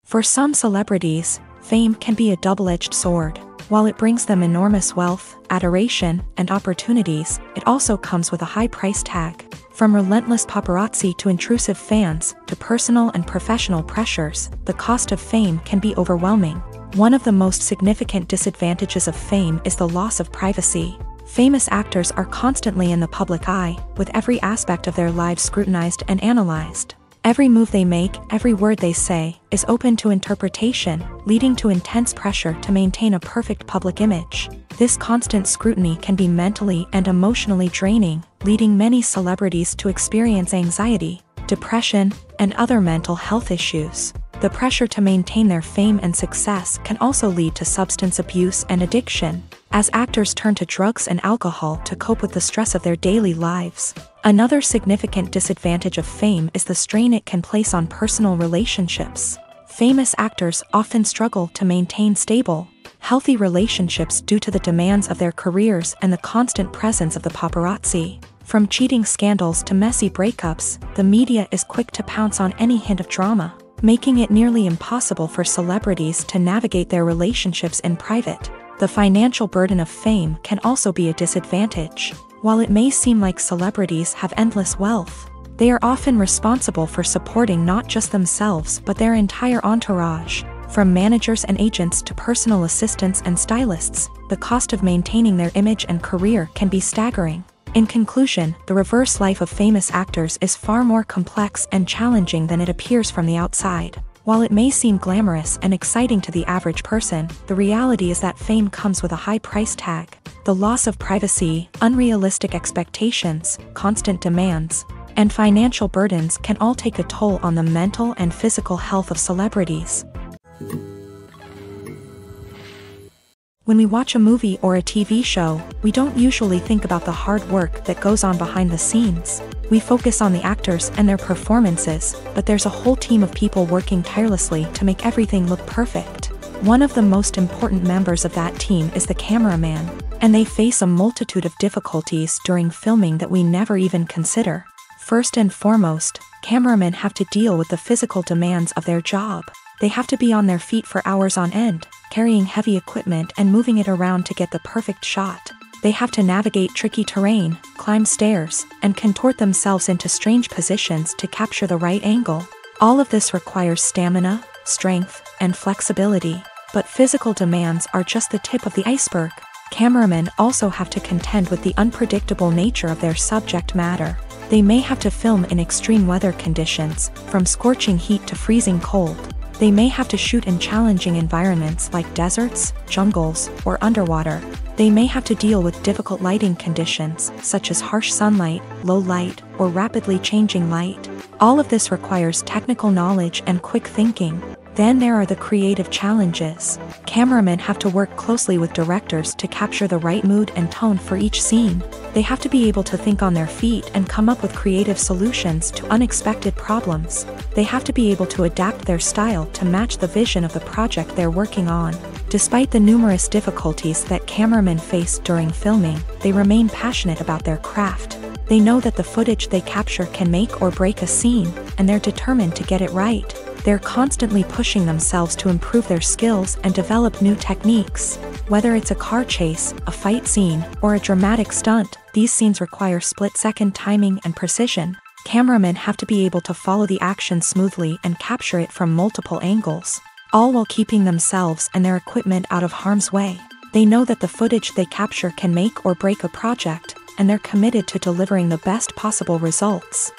For some celebrities, fame can be a double-edged sword. While it brings them enormous wealth, adoration, and opportunities, it also comes with a high price tag. From relentless paparazzi to intrusive fans, to personal and professional pressures, the cost of fame can be overwhelming. One of the most significant disadvantages of fame is the loss of privacy. Famous actors are constantly in the public eye, with every aspect of their lives scrutinized and analyzed. Every move they make, every word they say, is open to interpretation, leading to intense pressure to maintain a perfect public image. This constant scrutiny can be mentally and emotionally draining, leading many celebrities to experience anxiety, depression, and other mental health issues. The pressure to maintain their fame and success can also lead to substance abuse and addiction, as actors turn to drugs and alcohol to cope with the stress of their daily lives. Another significant disadvantage of fame is the strain it can place on personal relationships. Famous actors often struggle to maintain stable, healthy relationships due to the demands of their careers and the constant presence of the paparazzi. From cheating scandals to messy breakups, the media is quick to pounce on any hint of drama, making it nearly impossible for celebrities to navigate their relationships in private. The financial burden of fame can also be a disadvantage. While it may seem like celebrities have endless wealth, they are often responsible for supporting not just themselves but their entire entourage. From managers and agents to personal assistants and stylists, the cost of maintaining their image and career can be staggering. In conclusion, the reverse life of famous actors is far more complex and challenging than it appears from the outside. While it may seem glamorous and exciting to the average person, the reality is that fame comes with a high price tag. The loss of privacy, unrealistic expectations, constant demands, and financial burdens can all take a toll on the mental and physical health of celebrities. When we watch a movie or a TV show, we don't usually think about the hard work that goes on behind the scenes. We focus on the actors and their performances, but there's a whole team of people working tirelessly to make everything look perfect. One of the most important members of that team is the cameraman, and they face a multitude of difficulties during filming that we never even consider. First and foremost, cameramen have to deal with the physical demands of their job. They have to be on their feet for hours on end, carrying heavy equipment and moving it around to get the perfect shot. They have to navigate tricky terrain, climb stairs, and contort themselves into strange positions to capture the right angle. All of this requires stamina, strength, and flexibility. But physical demands are just the tip of the iceberg. Cameramen also have to contend with the unpredictable nature of their subject matter. They may have to film in extreme weather conditions, from scorching heat to freezing cold. They may have to shoot in challenging environments like deserts, jungles, or underwater. They may have to deal with difficult lighting conditions, such as harsh sunlight, low light, or rapidly changing light. All of this requires technical knowledge and quick thinking. Then there are the creative challenges. Cameramen have to work closely with directors to capture the right mood and tone for each scene. They have to be able to think on their feet and come up with creative solutions to unexpected problems. They have to be able to adapt their style to match the vision of the project they're working on. Despite the numerous difficulties that cameramen face during filming, they remain passionate about their craft. They know that the footage they capture can make or break a scene, and they're determined to get it right. They're constantly pushing themselves to improve their skills and develop new techniques. Whether it's a car chase, a fight scene, or a dramatic stunt, these scenes require split-second timing and precision. Cameramen have to be able to follow the action smoothly and capture it from multiple angles, all while keeping themselves and their equipment out of harm's way. They know that the footage they capture can make or break a project, and they're committed to delivering the best possible results.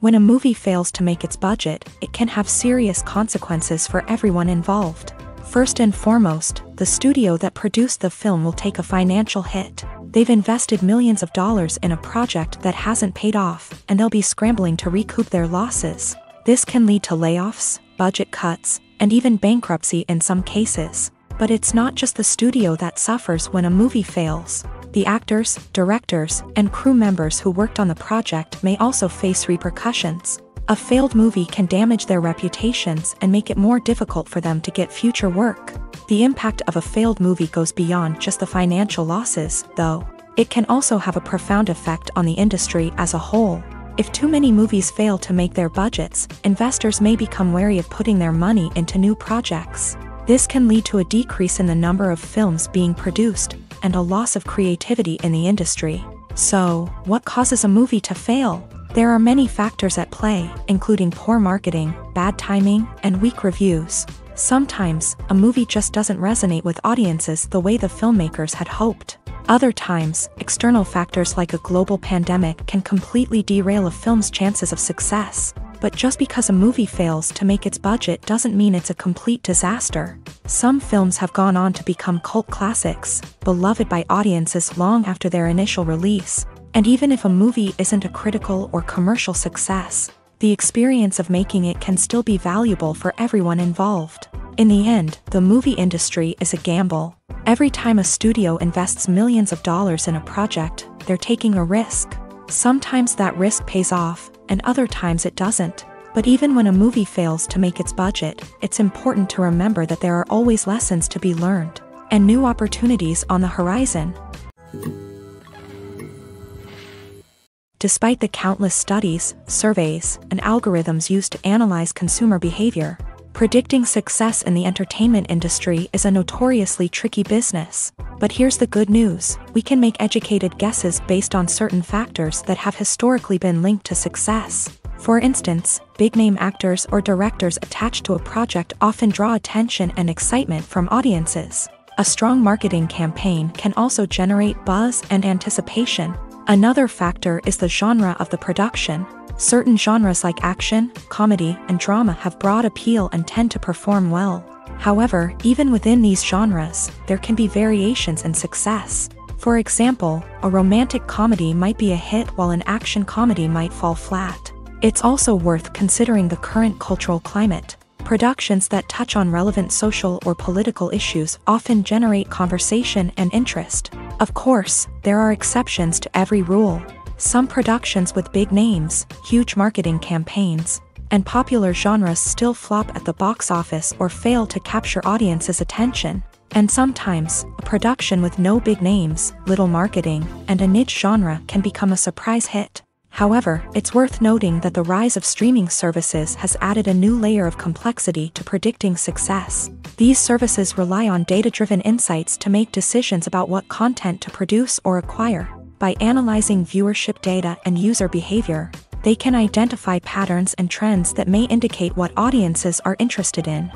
When a movie fails to make its budget, it can have serious consequences for everyone involved. First and foremost, the studio that produced the film will take a financial hit. They've invested millions of dollars in a project that hasn't paid off, and they'll be scrambling to recoup their losses. This can lead to layoffs, budget cuts, and even bankruptcy in some cases. But it's not just the studio that suffers when a movie fails. The actors, directors, and crew members who worked on the project may also face repercussions. A failed movie can damage their reputations and make it more difficult for them to get future work. The impact of a failed movie goes beyond just the financial losses, though. It can also have a profound effect on the industry as a whole. If too many movies fail to make their budgets, investors may become wary of putting their money into new projects. This can lead to a decrease in the number of films being produced, and a loss of creativity in the industry. So, what causes a movie to fail? There are many factors at play, including poor marketing, bad timing, and weak reviews. Sometimes, a movie just doesn't resonate with audiences the way the filmmakers had hoped. Other times, external factors like a global pandemic can completely derail a film's chances of success. But just because a movie fails to make its budget doesn't mean it's a complete disaster. Some films have gone on to become cult classics, beloved by audiences long after their initial release. And even if a movie isn't a critical or commercial success, the experience of making it can still be valuable for everyone involved. In the end, the movie industry is a gamble. Every time a studio invests millions of dollars in a project, they're taking a risk. Sometimes that risk pays off, and other times it doesn't. But even when a movie fails to make its budget, it's important to remember that there are always lessons to be learned, and new opportunities on the horizon. Despite the countless studies, surveys, and algorithms used to analyze consumer behavior, predicting success in the entertainment industry is a notoriously tricky business. But here's the good news: we can make educated guesses based on certain factors that have historically been linked to success. For instance, big-name actors or directors attached to a project often draw attention and excitement from audiences. A strong marketing campaign can also generate buzz and anticipation. Another factor is the genre of the production. Certain genres like action, comedy, and drama have broad appeal and tend to perform well. However, even within these genres, there can be variations in success. For example, a romantic comedy might be a hit while an action comedy might fall flat. It's also worth considering the current cultural climate. Productions that touch on relevant social or political issues often generate conversation and interest. Of course, there are exceptions to every rule. Some productions with big names, huge marketing campaigns, and popular genres still flop at the box office or fail to capture audiences' attention. And sometimes, a production with no big names, little marketing, and a niche genre can become a surprise hit. However, it's worth noting that the rise of streaming services has added a new layer of complexity to predicting success. These services rely on data-driven insights to make decisions about what content to produce or acquire. By analyzing viewership data and user behavior, they can identify patterns and trends that may indicate what audiences are interested in.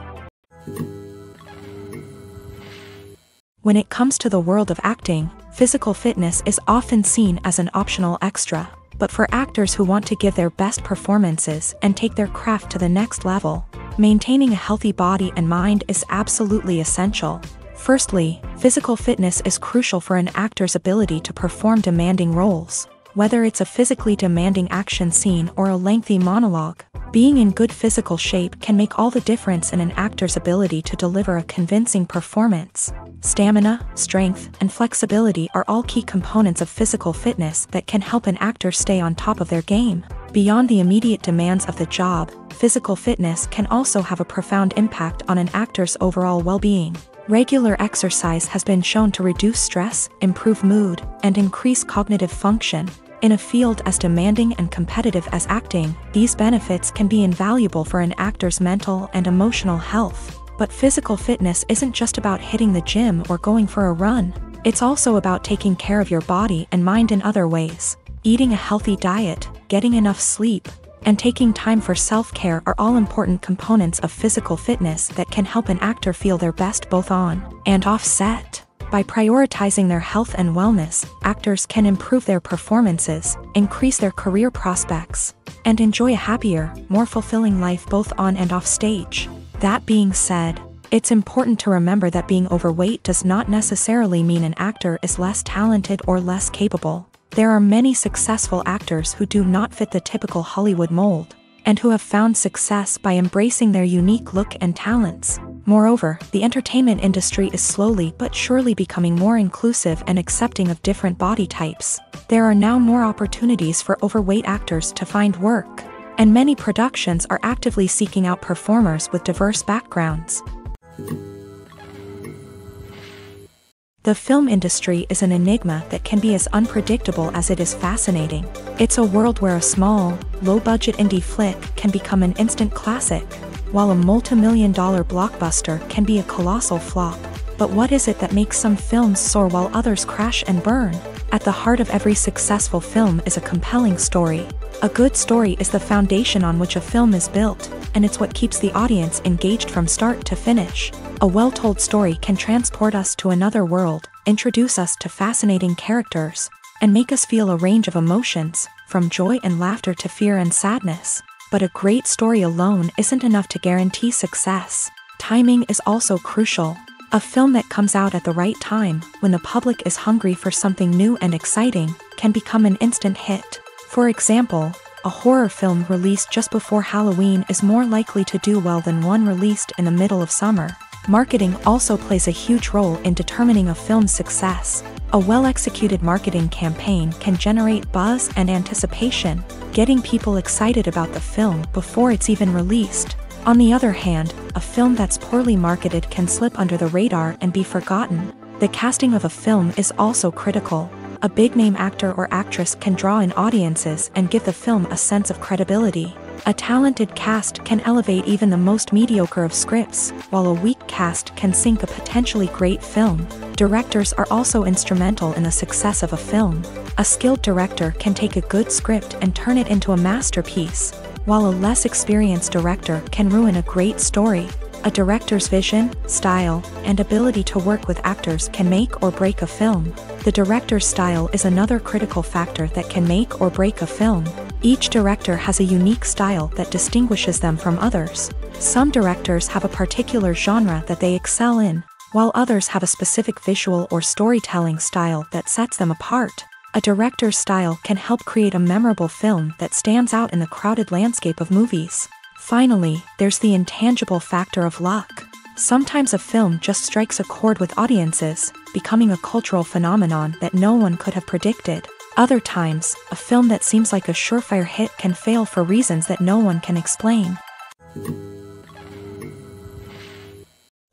When it comes to the world of acting, physical fitness is often seen as an optional extra. But for actors who want to give their best performances and take their craft to the next level, maintaining a healthy body and mind is absolutely essential. Firstly, physical fitness is crucial for an actor's ability to perform demanding roles. Whether it's a physically demanding action scene or a lengthy monologue, being in good physical shape can make all the difference in an actor's ability to deliver a convincing performance. Stamina, strength, and flexibility are all key components of physical fitness that can help an actor stay on top of their game. Beyond the immediate demands of the job, physical fitness can also have a profound impact on an actor's overall well-being. Regular exercise has been shown to reduce stress, improve mood, and increase cognitive function. In a field as demanding and competitive as acting, these benefits can be invaluable for an actor's mental and emotional health. But physical fitness isn't just about hitting the gym or going for a run. It's also about taking care of your body and mind in other ways. Eating a healthy diet, getting enough sleep, and taking time for self-care are all important components of physical fitness that can help an actor feel their best both on and off set. By prioritizing their health and wellness, actors can improve their performances, increase their career prospects, and enjoy a happier, more fulfilling life both on and off stage. That being said, it's important to remember that being overweight does not necessarily mean an actor is less talented or less capable. There are many successful actors who do not fit the typical Hollywood mold, and who have found success by embracing their unique look and talents. Moreover, the entertainment industry is slowly but surely becoming more inclusive and accepting of different body types. There are now more opportunities for overweight actors to find work, and many productions are actively seeking out performers with diverse backgrounds. The film industry is an enigma that can be as unpredictable as it is fascinating. It's a world where a small, low-budget indie flick can become an instant classic, while a multi-million-dollar blockbuster can be a colossal flop. But what is it that makes some films soar while others crash and burn? At the heart of every successful film is a compelling story. A good story is the foundation on which a film is built, and it's what keeps the audience engaged from start to finish. A well-told story can transport us to another world, introduce us to fascinating characters, and make us feel a range of emotions, from joy and laughter to fear and sadness. But a great story alone isn't enough to guarantee success. Timing is also crucial. A film that comes out at the right time, when the public is hungry for something new and exciting, can become an instant hit. For example, a horror film released just before Halloween is more likely to do well than one released in the middle of summer. Marketing also plays a huge role in determining a film's success. A well-executed marketing campaign can generate buzz and anticipation, getting people excited about the film before it's even released. On the other hand, a film that's poorly marketed can slip under the radar and be forgotten. The casting of a film is also critical. A big-name actor or actress can draw in audiences and give the film a sense of credibility. A talented cast can elevate even the most mediocre of scripts, while a weak cast can sink a potentially great film. Directors are also instrumental in the success of a film. A skilled director can take a good script and turn it into a masterpiece, while a less experienced director can ruin a great story. A director's vision, style, and ability to work with actors can make or break a film. The director's style is another critical factor that can make or break a film. Each director has a unique style that distinguishes them from others. Some directors have a particular genre that they excel in, while others have a specific visual or storytelling style that sets them apart. A director's style can help create a memorable film that stands out in the crowded landscape of movies. Finally, there's the intangible factor of luck. Sometimes a film just strikes a chord with audiences, becoming a cultural phenomenon that no one could have predicted. Other times, a film that seems like a surefire hit can fail for reasons that no one can explain.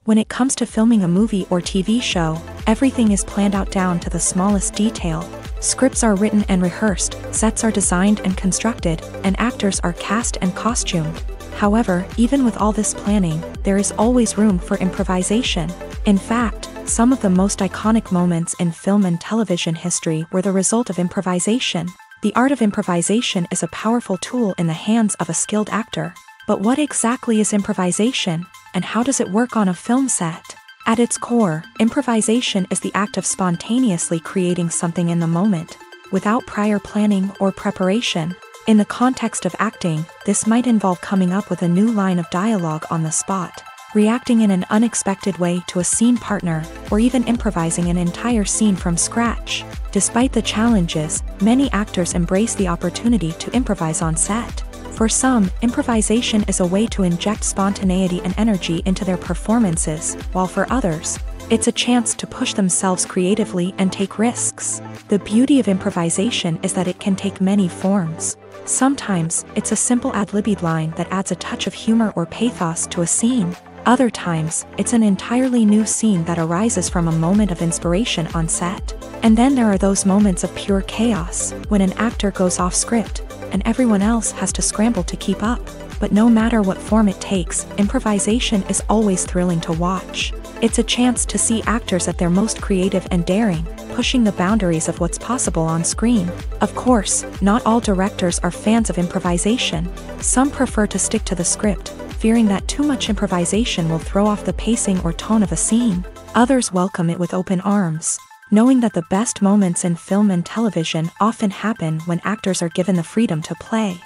When it comes to filming a movie or TV show, everything is planned out down to the smallest detail. Scripts are written and rehearsed, sets are designed and constructed, and actors are cast and costumed. However, even with all this planning, there is always room for improvisation. In fact, some of the most iconic moments in film and television history were the result of improvisation. The art of improvisation is a powerful tool in the hands of a skilled actor. But what exactly is improvisation, and how does it work on a film set? At its core, improvisation is the act of spontaneously creating something in the moment, without prior planning or preparation. In the context of acting, this might involve coming up with a new line of dialogue on the spot, reacting in an unexpected way to a scene partner, or even improvising an entire scene from scratch. Despite the challenges, many actors embrace the opportunity to improvise on set. For some, improvisation is a way to inject spontaneity and energy into their performances, while for others, it's a chance to push themselves creatively and take risks. The beauty of improvisation is that it can take many forms. Sometimes, it's a simple ad-libbed line that adds a touch of humor or pathos to a scene. Other times, it's an entirely new scene that arises from a moment of inspiration on set. And then there are those moments of pure chaos, when an actor goes off script, and everyone else has to scramble to keep up. But no matter what form it takes, improvisation is always thrilling to watch. It's a chance to see actors at their most creative and daring, pushing the boundaries of what's possible on screen. Of course, not all directors are fans of improvisation. Some prefer to stick to the script, fearing that too much improvisation will throw off the pacing or tone of a scene. Others welcome it with open arms, knowing that the best moments in film and television often happen when actors are given the freedom to play.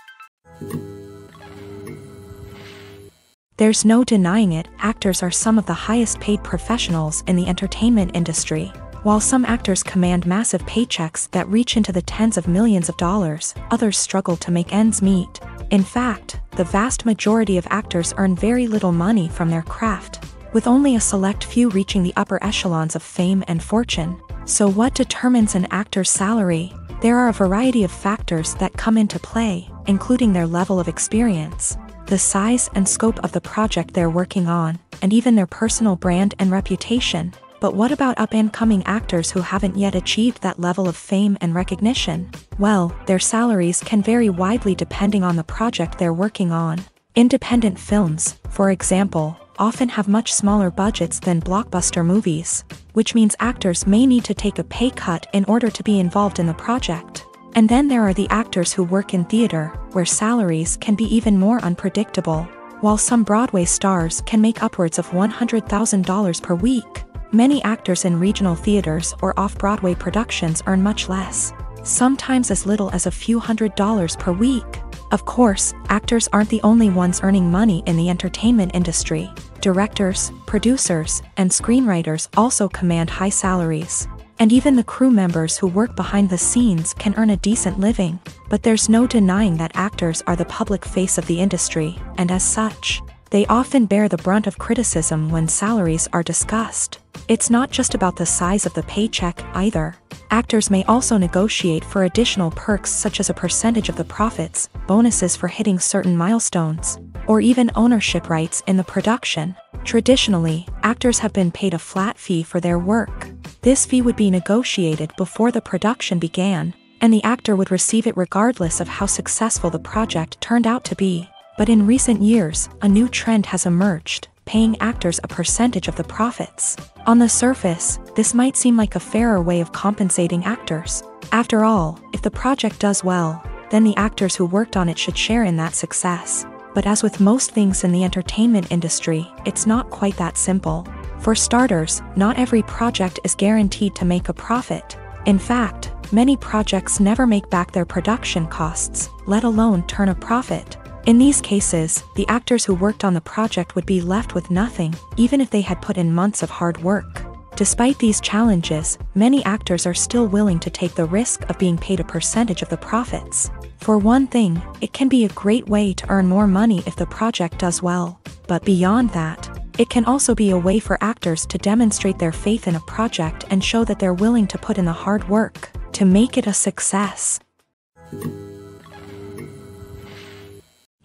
There's no denying it, actors are some of the highest paid professionals in the entertainment industry. While some actors command massive paychecks that reach into the tens of millions of dollars, others struggle to make ends meet. In fact, the vast majority of actors earn very little money from their craft, with only a select few reaching the upper echelons of fame and fortune. So what determines an actor's salary? There are a variety of factors that come into play, including their level of experience, the size and scope of the project they're working on, and even their personal brand and reputation. But what about up-and-coming actors who haven't yet achieved that level of fame and recognition? Well, their salaries can vary widely depending on the project they're working on. Independent films, for example, often have much smaller budgets than blockbuster movies, which means actors may need to take a pay cut in order to be involved in the project. And then there are the actors who work in theater, where salaries can be even more unpredictable. While some Broadway stars can make upwards of $100,000 per week, many actors in regional theaters or off-Broadway productions earn much less, sometimes as little as a few $100s per week. Of course, actors aren't the only ones earning money in the entertainment industry. Directors, producers, and screenwriters also command high salaries. And even the crew members who work behind the scenes can earn a decent living. But there's no denying that actors are the public face of the industry, and as such, they often bear the brunt of criticism when salaries are discussed. It's not just about the size of the paycheck, either. Actors may also negotiate for additional perks such as a percentage of the profits, bonuses for hitting certain milestones, or even ownership rights in the production. Traditionally, actors have been paid a flat fee for their work. This fee would be negotiated before the production began, and the actor would receive it regardless of how successful the project turned out to be. But in recent years, a new trend has emerged, paying actors a percentage of the profits. On the surface, this might seem like a fairer way of compensating actors. After all, if the project does well, then the actors who worked on it should share in that success. But as with most things in the entertainment industry, it's not quite that simple. For starters, not every project is guaranteed to make a profit. In fact, many projects never make back their production costs, let alone turn a profit. In these cases, the actors who worked on the project would be left with nothing, even if they had put in months of hard work. Despite these challenges, many actors are still willing to take the risk of being paid a percentage of the profits. For one thing, it can be a great way to earn more money if the project does well. But beyond that, it can also be a way for actors to demonstrate their faith in a project and show that they're willing to put in the hard work to make it a success.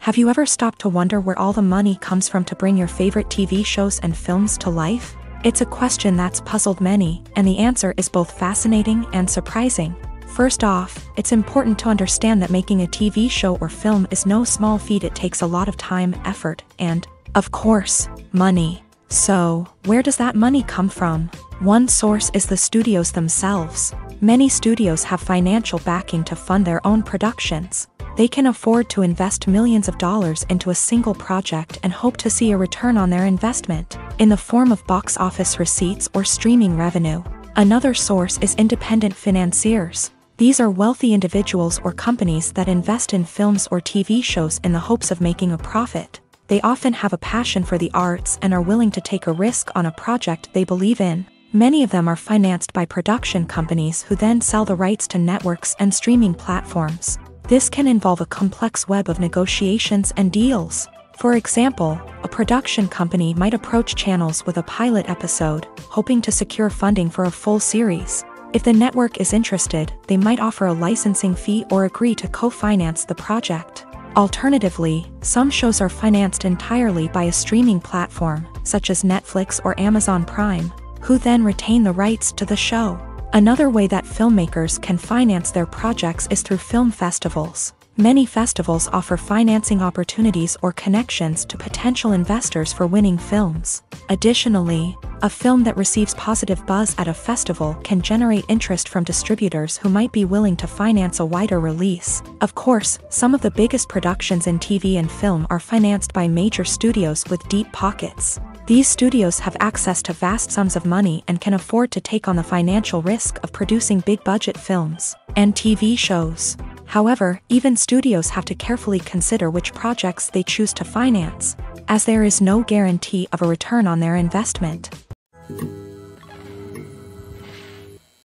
Have you ever stopped to wonder where all the money comes from to bring your favorite TV shows and films to life? It's a question that's puzzled many, and the answer is both fascinating and surprising. First off, it's important to understand that making a TV show or film is no small feat. It takes a lot of time, effort, and, of course, money. So, where does that money come from? One source is the studios themselves. Many studios have financial backing to fund their own productions. They can afford to invest millions of dollars into a single project and hope to see a return on their investment, in the form of box office receipts or streaming revenue. Another source is independent financiers. These are wealthy individuals or companies that invest in films or TV shows in the hopes of making a profit. They often have a passion for the arts and are willing to take a risk on a project they believe in. Many of them are financed by production companies who then sell the rights to networks and streaming platforms. This can involve a complex web of negotiations and deals. For example, a production company might approach channels with a pilot episode, hoping to secure funding for a full series. If the network is interested, they might offer a licensing fee or agree to co-finance the project. Alternatively, some shows are financed entirely by a streaming platform, such as Netflix or Amazon Prime, who then retain the rights to the show. Another way that filmmakers can finance their projects is through film festivals. Many festivals offer financing opportunities or connections to potential investors for winning films. Additionally, a film that receives positive buzz at a festival can generate interest from distributors who might be willing to finance a wider release. Of course, some of the biggest productions in TV and film are financed by major studios with deep pockets. These studios have access to vast sums of money and can afford to take on the financial risk of producing big-budget films and TV shows. However, even studios have to carefully consider which projects they choose to finance, as there is no guarantee of a return on their investment.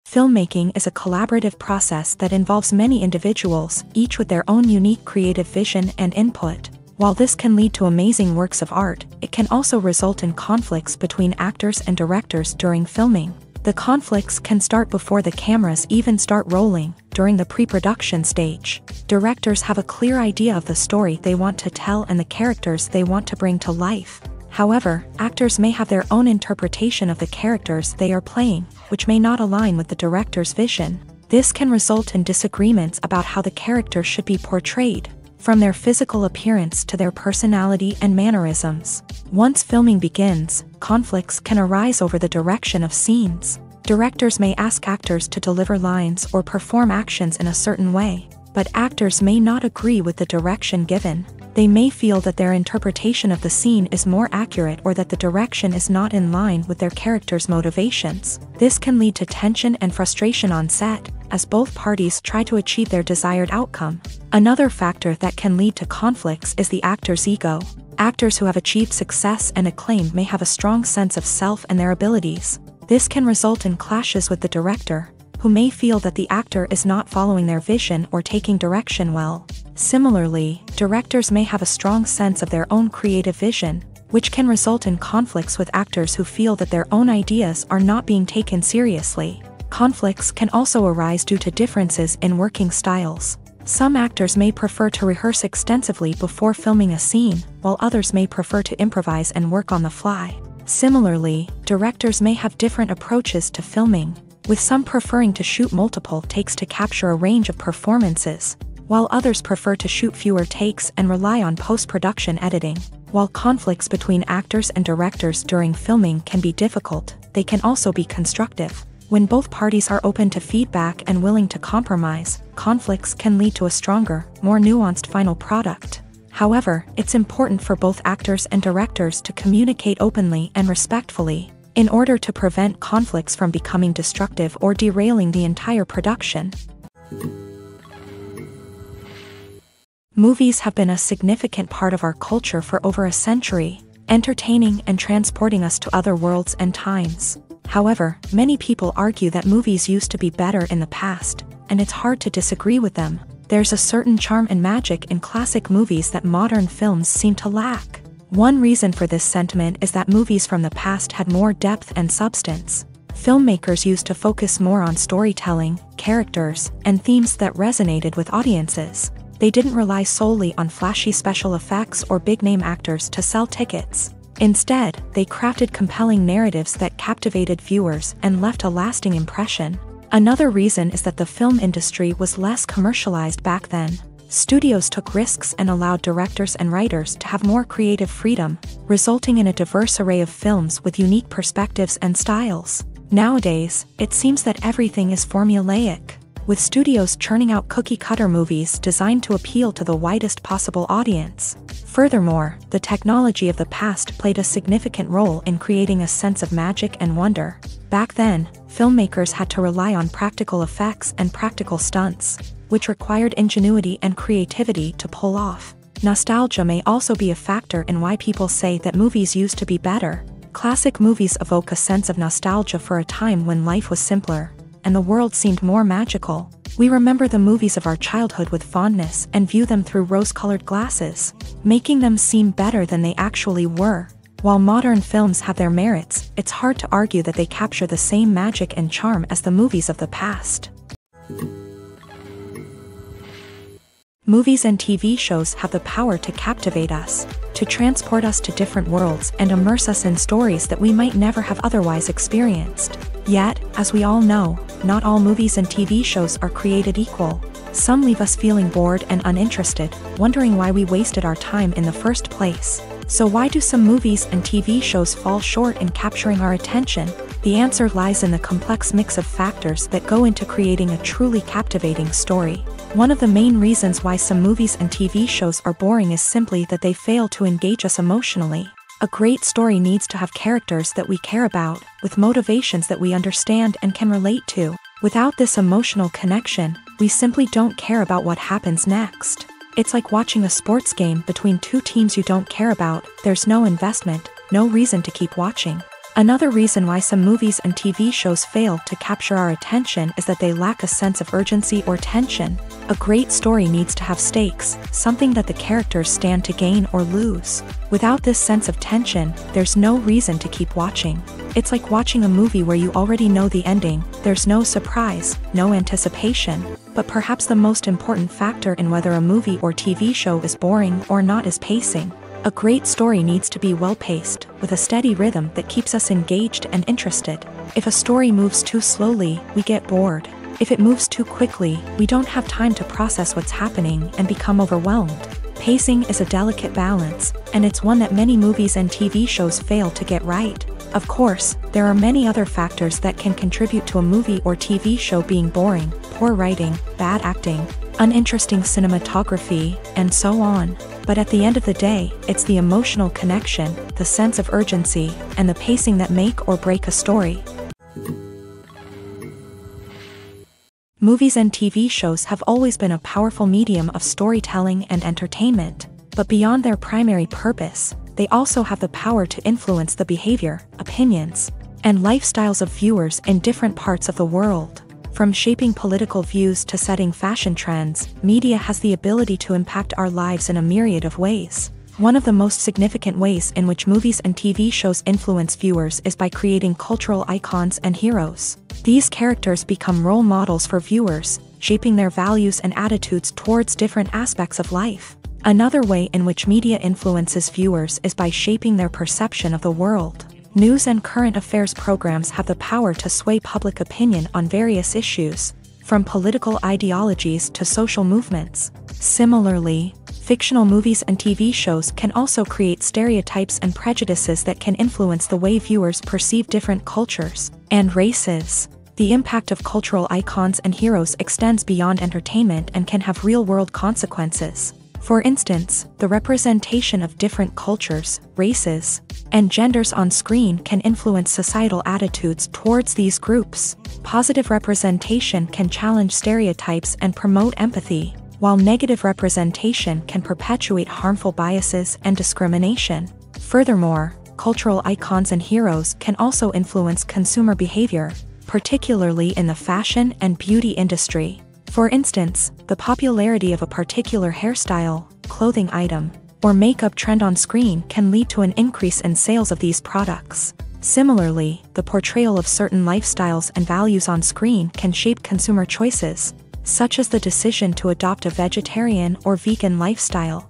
Filmmaking is a collaborative process that involves many individuals, each with their own unique creative vision and input. While this can lead to amazing works of art, it can also result in conflicts between actors and directors during filming. The conflicts can start before the cameras even start rolling, during the pre-production stage. Directors have a clear idea of the story they want to tell and the characters they want to bring to life. However, actors may have their own interpretation of the characters they are playing, which may not align with the director's vision. This can result in disagreements about how the character should be portrayed, from their physical appearance to their personality and mannerisms. Once filming begins, conflicts can arise over the direction of scenes. Directors may ask actors to deliver lines or perform actions in a certain way, but actors may not agree with the direction given. They may feel that their interpretation of the scene is more accurate or that the direction is not in line with their character's motivations. This can lead to tension and frustration on set, as both parties try to achieve their desired outcome. Another factor that can lead to conflicts is the actor's ego. Actors who have achieved success and acclaim may have a strong sense of self and their abilities. This can result in clashes with the director, who may feel that the actor is not following their vision or taking direction well. Similarly, directors may have a strong sense of their own creative vision, which can result in conflicts with actors who feel that their own ideas are not being taken seriously. Conflicts can also arise due to differences in working styles. Some actors may prefer to rehearse extensively before filming a scene, while others may prefer to improvise and work on the fly. Similarly, directors may have different approaches to filming, with some preferring to shoot multiple takes to capture a range of performances, while others prefer to shoot fewer takes and rely on post-production editing. While conflicts between actors and directors during filming can be difficult, they can also be constructive. When both parties are open to feedback and willing to compromise, conflicts can lead to a stronger, more nuanced final product. However, it's important for both actors and directors to communicate openly and respectfully, in order to prevent conflicts from becoming destructive or derailing the entire production. Movies have been a significant part of our culture for over a century, entertaining and transporting us to other worlds and times. However, many people argue that movies used to be better in the past, and it's hard to disagree with them. There's a certain charm and magic in classic movies that modern films seem to lack. One reason for this sentiment is that movies from the past had more depth and substance. Filmmakers used to focus more on storytelling, characters, and themes that resonated with audiences. They didn't rely solely on flashy special effects or big-name actors to sell tickets. Instead, they crafted compelling narratives that captivated viewers and left a lasting impression. Another reason is that the film industry was less commercialized back then. Studios took risks and allowed directors and writers to have more creative freedom, resulting in a diverse array of films with unique perspectives and styles. Nowadays, it seems that everything is formulaic, with studios churning out cookie-cutter movies designed to appeal to the widest possible audience. Furthermore, the technology of the past played a significant role in creating a sense of magic and wonder. Back then, filmmakers had to rely on practical effects and practical stunts, which required ingenuity and creativity to pull off. Nostalgia may also be a factor in why people say that movies used to be better. Classic movies evoke a sense of nostalgia for a time when life was simpler, and the world seemed more magical. We remember the movies of our childhood with fondness and view them through rose-colored glasses, making them seem better than they actually were. While modern films have their merits, it's hard to argue that they capture the same magic and charm as the movies of the past. Movies and TV shows have the power to captivate us, to transport us to different worlds and immerse us in stories that we might never have otherwise experienced. Yet, as we all know, not all movies and TV shows are created equal. Some leave us feeling bored and uninterested, wondering why we wasted our time in the first place. So why do some movies and TV shows fall short in capturing our attention? The answer lies in the complex mix of factors that go into creating a truly captivating story. One of the main reasons why some movies and TV shows are boring is simply that they fail to engage us emotionally. A great story needs to have characters that we care about, with motivations that we understand and can relate to. Without this emotional connection, we simply don't care about what happens next. It's like watching a sports game between two teams you don't care about. There's no investment, no reason to keep watching. Another reason why some movies and TV shows fail to capture our attention is that they lack a sense of urgency or tension. A great story needs to have stakes, something that the characters stand to gain or lose. Without this sense of tension, there's no reason to keep watching. It's like watching a movie where you already know the ending. There's no surprise, no anticipation. But perhaps the most important factor in whether a movie or TV show is boring or not is pacing. A great story needs to be well-paced, with a steady rhythm that keeps us engaged and interested. If a story moves too slowly, we get bored. If it moves too quickly, we don't have time to process what's happening and become overwhelmed. Pacing is a delicate balance, and it's one that many movies and TV shows fail to get right. Of course, there are many other factors that can contribute to a movie or TV show being boring: poor writing, bad acting, uninteresting cinematography, and so on. But at the end of the day, it's the emotional connection, the sense of urgency, and the pacing that make or break a story. Movies and TV shows have always been a powerful medium of storytelling and entertainment, but beyond their primary purpose, they also have the power to influence the behavior, opinions, and lifestyles of viewers in different parts of the world. From shaping political views to setting fashion trends, media has the ability to impact our lives in a myriad of ways. One of the most significant ways in which movies and TV shows influence viewers is by creating cultural icons and heroes. These characters become role models for viewers, shaping their values and attitudes towards different aspects of life. Another way in which media influences viewers is by shaping their perception of the world. News and current affairs programs have the power to sway public opinion on various issues, from political ideologies to social movements. Similarly, fictional movies and TV shows can also create stereotypes and prejudices that can influence the way viewers perceive different cultures and races. The impact of cultural icons and heroes extends beyond entertainment and can have real-world consequences. For instance, the representation of different cultures, races, and genders on screen can influence societal attitudes towards these groups. Positive representation can challenge stereotypes and promote empathy, while negative representation can perpetuate harmful biases and discrimination. Furthermore, cultural icons and heroes can also influence consumer behavior, particularly in the fashion and beauty industry. For instance, the popularity of a particular hairstyle, clothing item, or makeup trend on screen can lead to an increase in sales of these products. Similarly, the portrayal of certain lifestyles and values on screen can shape consumer choices, such as the decision to adopt a vegetarian or vegan lifestyle.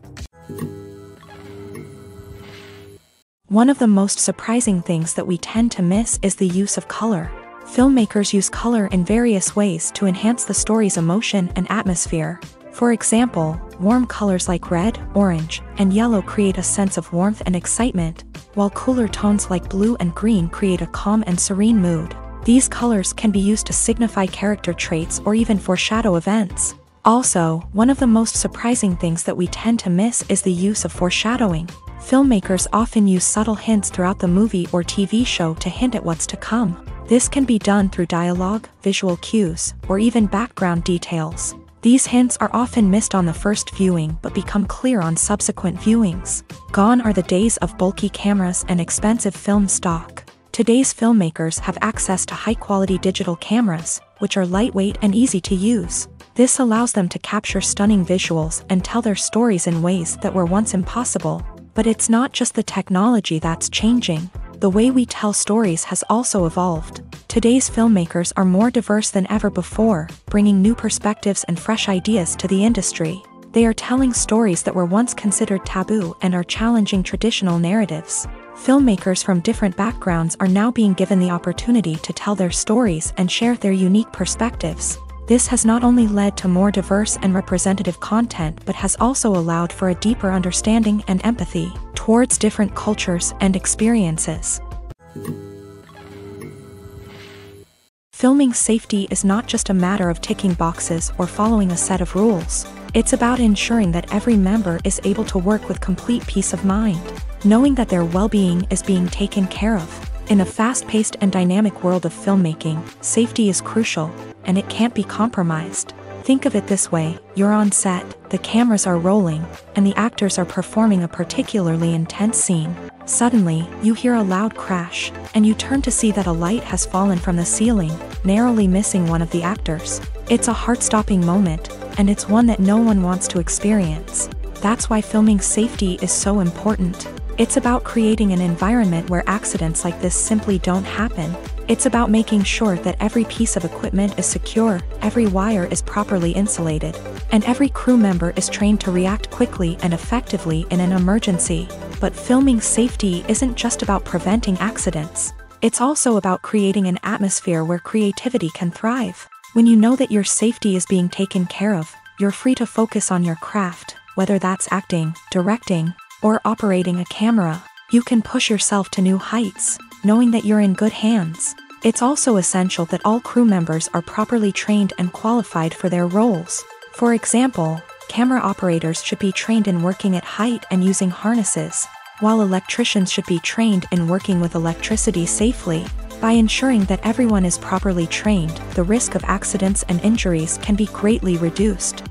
One of the most surprising things that we tend to miss is the use of color. Filmmakers use color in various ways to enhance the story's emotion and atmosphere. For example, warm colors like red, orange, and yellow create a sense of warmth and excitement, while cooler tones like blue and green create a calm and serene mood. These colors can be used to signify character traits or even foreshadow events. Also, one of the most surprising things that we tend to miss is the use of foreshadowing. Filmmakers often use subtle hints throughout the movie or TV show to hint at what's to come. This can be done through dialogue, visual cues, or even background details. These hints are often missed on the first viewing but become clear on subsequent viewings. Gone are the days of bulky cameras and expensive film stock. Today's filmmakers have access to high-quality digital cameras, which are lightweight and easy to use. This allows them to capture stunning visuals and tell their stories in ways that were once impossible. But it's not just the technology that's changing. The way we tell stories has also evolved. Today's filmmakers are more diverse than ever before, bringing new perspectives and fresh ideas to the industry. They are telling stories that were once considered taboo and are challenging traditional narratives. Filmmakers from different backgrounds are now being given the opportunity to tell their stories and share their unique perspectives. This has not only led to more diverse and representative content but has also allowed for a deeper understanding and empathy towards different cultures and experiences. Filming safety is not just a matter of ticking boxes or following a set of rules. It's about ensuring that every member is able to work with complete peace of mind, knowing that their well-being is being taken care of. In a fast-paced and dynamic world of filmmaking, safety is crucial, and it can't be compromised. Think of it this way: you're on set, the cameras are rolling, and the actors are performing a particularly intense scene. Suddenly, you hear a loud crash, and you turn to see that a light has fallen from the ceiling, narrowly missing one of the actors. It's a heart-stopping moment, and it's one that no one wants to experience. That's why filming safety is so important. It's about creating an environment where accidents like this simply don't happen. It's about making sure that every piece of equipment is secure, every wire is properly insulated, and every crew member is trained to react quickly and effectively in an emergency. But filming safety isn't just about preventing accidents. It's also about creating an atmosphere where creativity can thrive. When you know that your safety is being taken care of, you're free to focus on your craft, whether that's acting, directing, or operating a camera. You can push yourself to new heights, knowing that you're in good hands. It's also essential that all crew members are properly trained and qualified for their roles. For example, camera operators should be trained in working at height and using harnesses, while electricians should be trained in working with electricity safely. By ensuring that everyone is properly trained, the risk of accidents and injuries can be greatly reduced.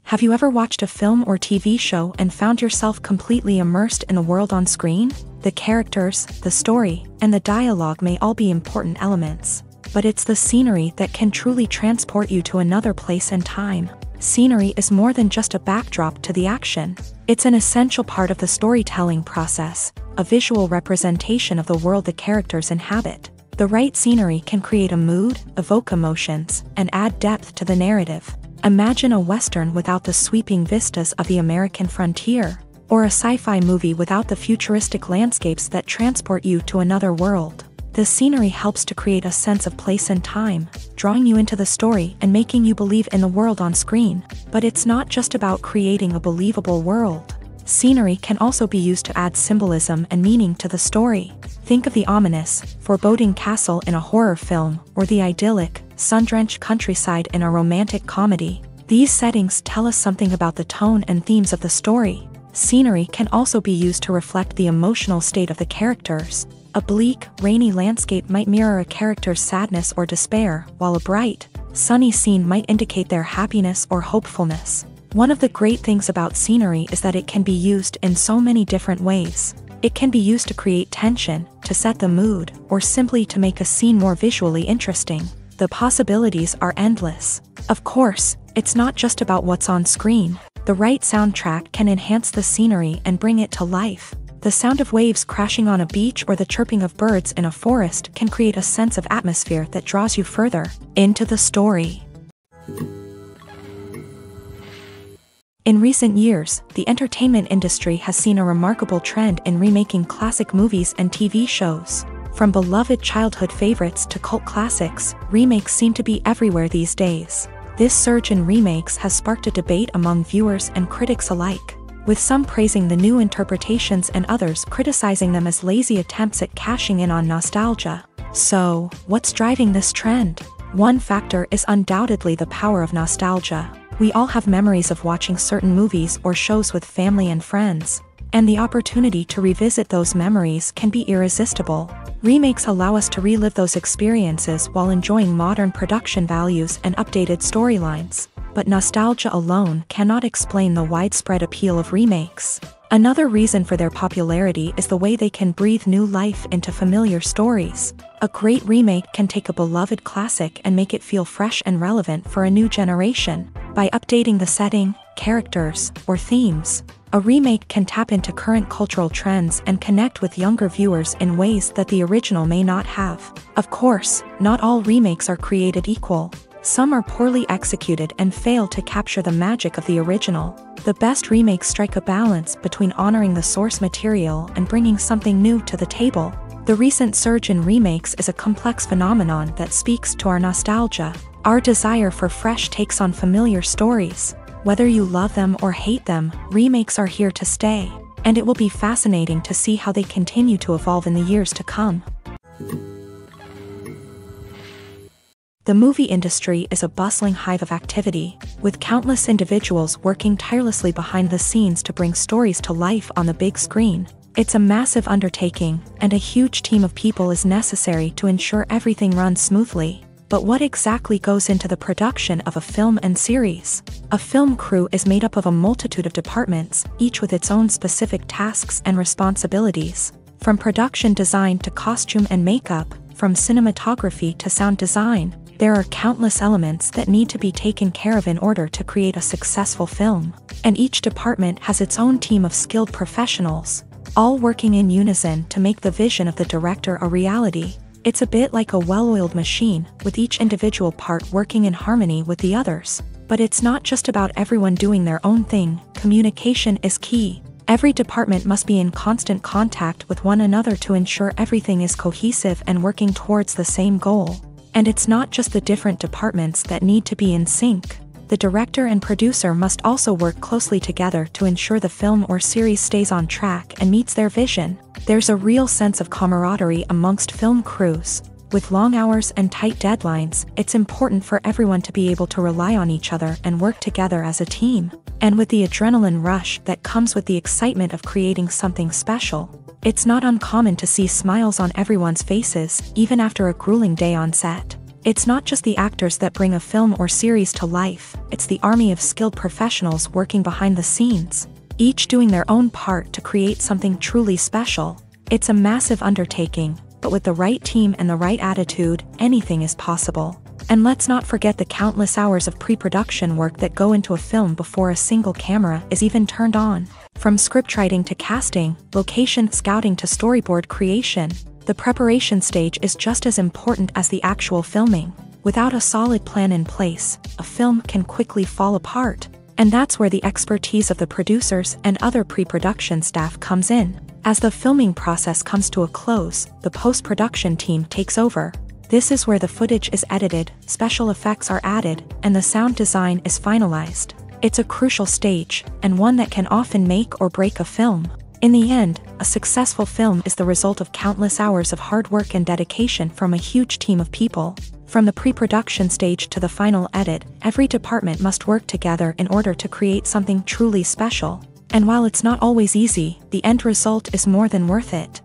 Have you ever watched a film or TV show and found yourself completely immersed in the world on screen? The characters, the story, and the dialogue may all be important elements, but it's the scenery that can truly transport you to another place and time. Scenery is more than just a backdrop to the action. It's an essential part of the storytelling process, a visual representation of the world the characters inhabit. The right scenery can create a mood, evoke emotions, and add depth to the narrative. Imagine a Western without the sweeping vistas of the American frontier, or a sci-fi movie without the futuristic landscapes that transport you to another world. The scenery helps to create a sense of place and time, drawing you into the story and making you believe in the world on screen. But it's not just about creating a believable world. Scenery can also be used to add symbolism and meaning to the story. Think of the ominous, foreboding castle in a horror film, or the idyllic, sun-drenched countryside in a romantic comedy. These settings tell us something about the tone and themes of the story. Scenery can also be used to reflect the emotional state of the characters. A bleak, rainy landscape might mirror a character's sadness or despair, while a bright, sunny scene might indicate their happiness or hopefulness. One of the great things about scenery is that it can be used in so many different ways. It can be used to create tension, to set the mood, or simply to make a scene more visually interesting. The possibilities are endless. Of course, it's not just about what's on screen. The right soundtrack can enhance the scenery and bring it to life. The sound of waves crashing on a beach or the chirping of birds in a forest can create a sense of atmosphere that draws you further into the story. In recent years, the entertainment industry has seen a remarkable trend in remaking classic movies and TV shows. From beloved childhood favorites to cult classics, remakes seem to be everywhere these days. This surge in remakes has sparked a debate among viewers and critics alike, with some praising the new interpretations and others criticizing them as lazy attempts at cashing in on nostalgia. So, what's driving this trend? One factor is undoubtedly the power of nostalgia. We all have memories of watching certain movies or shows with family and friends, and the opportunity to revisit those memories can be irresistible. Remakes allow us to relive those experiences while enjoying modern production values and updated storylines. But nostalgia alone cannot explain the widespread appeal of remakes. Another reason for their popularity is the way they can breathe new life into familiar stories. A great remake can take a beloved classic and make it feel fresh and relevant for a new generation. By updating the setting, characters, or themes, a remake can tap into current cultural trends and connect with younger viewers in ways that the original may not have. Of course, not all remakes are created equal. Some are poorly executed and fail to capture the magic of the original. The best remakes strike a balance between honoring the source material and bringing something new to the table. The recent surge in remakes is a complex phenomenon that speaks to our nostalgia, our desire for fresh takes on familiar stories. Whether you love them or hate them, remakes are here to stay, and it will be fascinating to see how they continue to evolve in the years to come. The movie industry is a bustling hive of activity, with countless individuals working tirelessly behind the scenes to bring stories to life on the big screen. It's a massive undertaking, and a huge team of people is necessary to ensure everything runs smoothly. But what exactly goes into the production of a film and series? A film crew is made up of a multitude of departments, each with its own specific tasks and responsibilities. From production design to costume and makeup, from cinematography to sound design, there are countless elements that need to be taken care of in order to create a successful film. And each department has its own team of skilled professionals, all working in unison to make the vision of the director a reality. It's a bit like a well-oiled machine, with each individual part working in harmony with the others. But it's not just about everyone doing their own thing. Communication is key. Every department must be in constant contact with one another to ensure everything is cohesive and working towards the same goal. And it's not just the different departments that need to be in sync. The director and producer must also work closely together to ensure the film or series stays on track and meets their vision. There's a real sense of camaraderie amongst film crews. With long hours and tight deadlines, it's important for everyone to be able to rely on each other and work together as a team. And with the adrenaline rush that comes with the excitement of creating something special, it's not uncommon to see smiles on everyone's faces, even after a grueling day on set. It's not just the actors that bring a film or series to life, it's the army of skilled professionals working behind the scenes, each doing their own part to create something truly special. It's a massive undertaking, but with the right team and the right attitude, anything is possible. And let's not forget the countless hours of pre-production work that go into a film before a single camera is even turned on. From scriptwriting to casting, location scouting to storyboard creation, the preparation stage is just as important as the actual filming. Without a solid plan in place, a film can quickly fall apart. And that's where the expertise of the producers and other pre-production staff comes in. As the filming process comes to a close, the post-production team takes over. This is where the footage is edited, special effects are added, and the sound design is finalized. It's a crucial stage, and one that can often make or break a film. In the end, a successful film is the result of countless hours of hard work and dedication from a huge team of people. From the pre-production stage to the final edit, every department must work together in order to create something truly special. And while it's not always easy, the end result is more than worth it.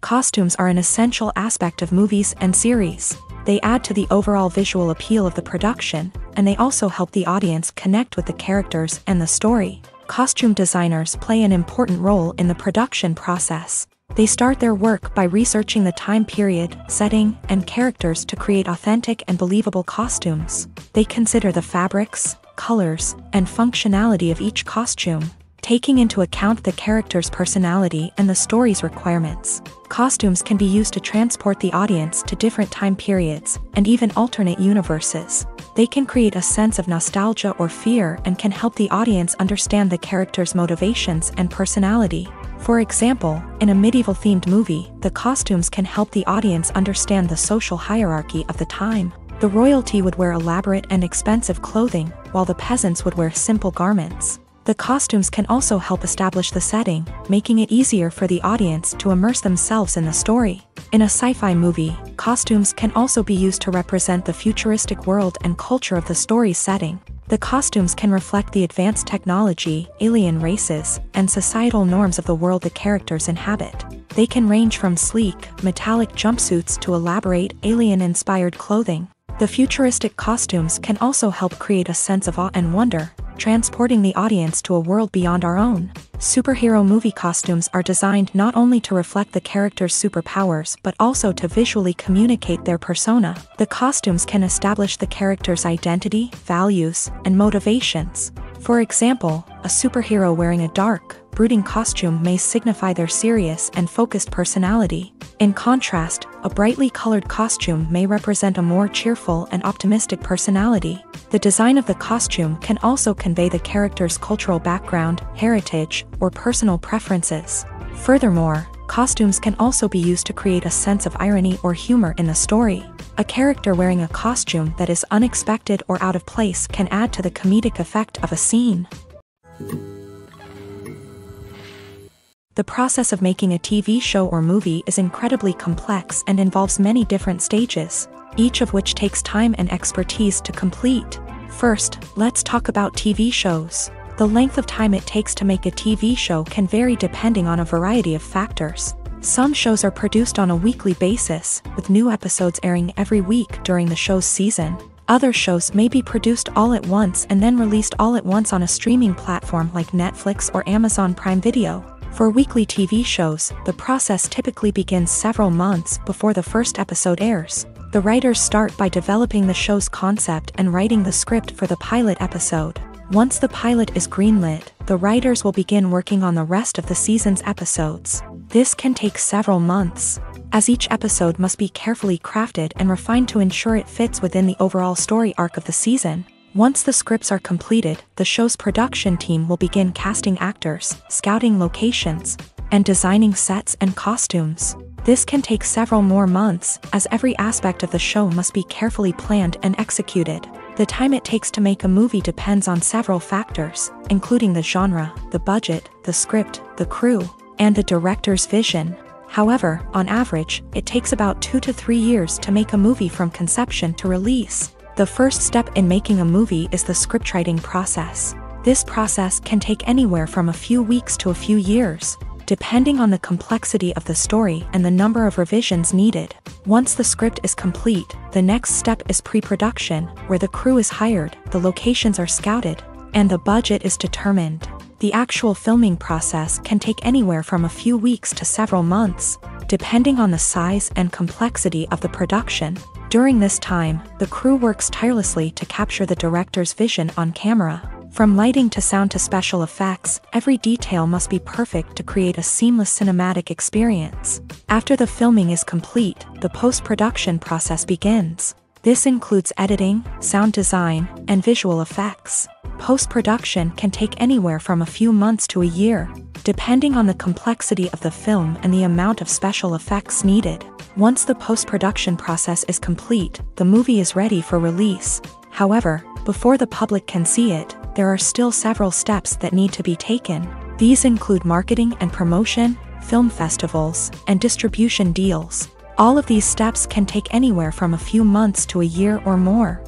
Costumes are an essential aspect of movies and series. They add to the overall visual appeal of the production, and they also help the audience connect with the characters and the story. Costume designers play an important role in the production process. They start their work by researching the time period, setting, and characters to create authentic and believable costumes. They consider the fabrics, colors, and functionality of each costume, taking into account the character's personality and the story's requirements. Costumes can be used to transport the audience to different time periods, and even alternate universes. They can create a sense of nostalgia or fear and can help the audience understand the character's motivations and personality. For example, in a medieval-themed movie, the costumes can help the audience understand the social hierarchy of the time. The royalty would wear elaborate and expensive clothing, while the peasants would wear simple garments. The costumes can also help establish the setting, making it easier for the audience to immerse themselves in the story. In a sci-fi movie, costumes can also be used to represent the futuristic world and culture of the story's setting. The costumes can reflect the advanced technology, alien races, and societal norms of the world the characters inhabit. They can range from sleek, metallic jumpsuits to elaborate, alien-inspired clothing. The futuristic costumes can also help create a sense of awe and wonder, transporting the audience to a world beyond our own. Superhero movie costumes are designed not only to reflect the character's superpowers but also to visually communicate their persona. The costumes can establish the character's identity, values, and motivations. For example, a superhero wearing a dark, brooding costume may signify their serious and focused personality. In contrast, a brightly colored costume may represent a more cheerful and optimistic personality. The design of the costume can also convey the character's cultural background, heritage, or personal preferences. Furthermore, costumes can also be used to create a sense of irony or humor in the story. A character wearing a costume that is unexpected or out of place can add to the comedic effect of a scene. The process of making a TV show or movie is incredibly complex and involves many different stages, each of which takes time and expertise to complete. First, let's talk about TV shows. The length of time it takes to make a TV show can vary depending on a variety of factors. Some shows are produced on a weekly basis, with new episodes airing every week during the show's season. Other shows may be produced all at once and then released all at once on a streaming platform like Netflix or Amazon Prime Video. For weekly TV shows, the process typically begins several months before the first episode airs. The writers start by developing the show's concept and writing the script for the pilot episode. Once the pilot is greenlit, the writers will begin working on the rest of the season's episodes. This can take several months, as each episode must be carefully crafted and refined to ensure it fits within the overall story arc of the season. Once the scripts are completed, the show's production team will begin casting actors, scouting locations, and designing sets and costumes. This can take several more months, as every aspect of the show must be carefully planned and executed. The time it takes to make a movie depends on several factors, including the genre, the budget, the script, the crew, and the director's vision. However, on average, it takes about 2 to 3 years to make a movie from conception to release. The first step in making a movie is the scriptwriting process. This process can take anywhere from a few weeks to a few years, depending on the complexity of the story and the number of revisions needed. Once the script is complete, the next step is pre-production, where the crew is hired, the locations are scouted, and the budget is determined. The actual filming process can take anywhere from a few weeks to several months, depending on the size and complexity of the production. During this time, the crew works tirelessly to capture the director's vision on camera. From lighting to sound to special effects, every detail must be perfect to create a seamless cinematic experience. After the filming is complete, the post-production process begins. This includes editing, sound design, and visual effects. Post-production can take anywhere from a few months to a year, depending on the complexity of the film and the amount of special effects needed. Once the post-production process is complete, the movie is ready for release. However, before the public can see it, there are still several steps that need to be taken. These include marketing and promotion, film festivals, and distribution deals. All of these steps can take anywhere from a few months to a year or more.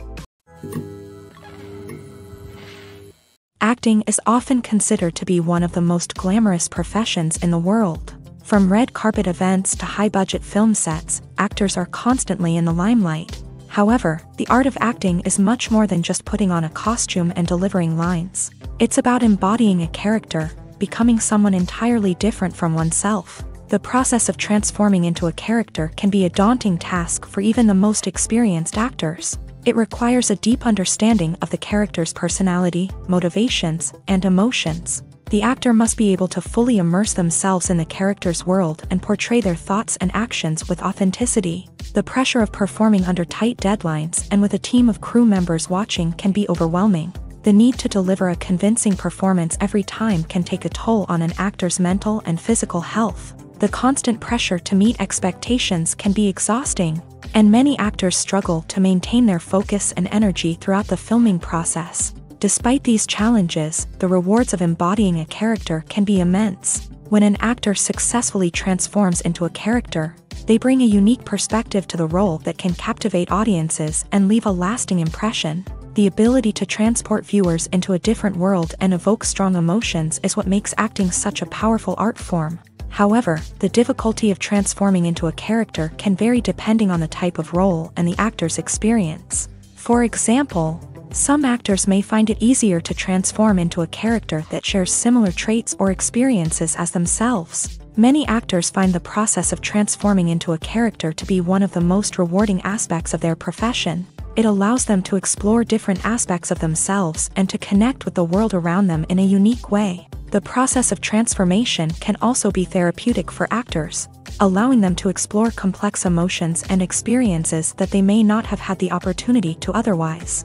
Acting is often considered to be one of the most glamorous professions in the world. From red carpet events to high-budget film sets, actors are constantly in the limelight. However, the art of acting is much more than just putting on a costume and delivering lines. It's about embodying a character, becoming someone entirely different from oneself. The process of transforming into a character can be a daunting task for even the most experienced actors. It requires a deep understanding of the character's personality, motivations, and emotions. The actor must be able to fully immerse themselves in the character's world and portray their thoughts and actions with authenticity. The pressure of performing under tight deadlines and with a team of crew members watching can be overwhelming. The need to deliver a convincing performance every time can take a toll on an actor's mental and physical health. The constant pressure to meet expectations can be exhausting, and many actors struggle to maintain their focus and energy throughout the filming process. Despite these challenges, the rewards of embodying a character can be immense. When an actor successfully transforms into a character, they bring a unique perspective to the role that can captivate audiences and leave a lasting impression. The ability to transport viewers into a different world and evoke strong emotions is what makes acting such a powerful art form. However, the difficulty of transforming into a character can vary depending on the type of role and the actor's experience. For example, some actors may find it easier to transform into a character that shares similar traits or experiences as themselves. Many actors find the process of transforming into a character to be one of the most rewarding aspects of their profession. It allows them to explore different aspects of themselves and to connect with the world around them in a unique way. The process of transformation can also be therapeutic for actors, allowing them to explore complex emotions and experiences that they may not have had the opportunity to otherwise.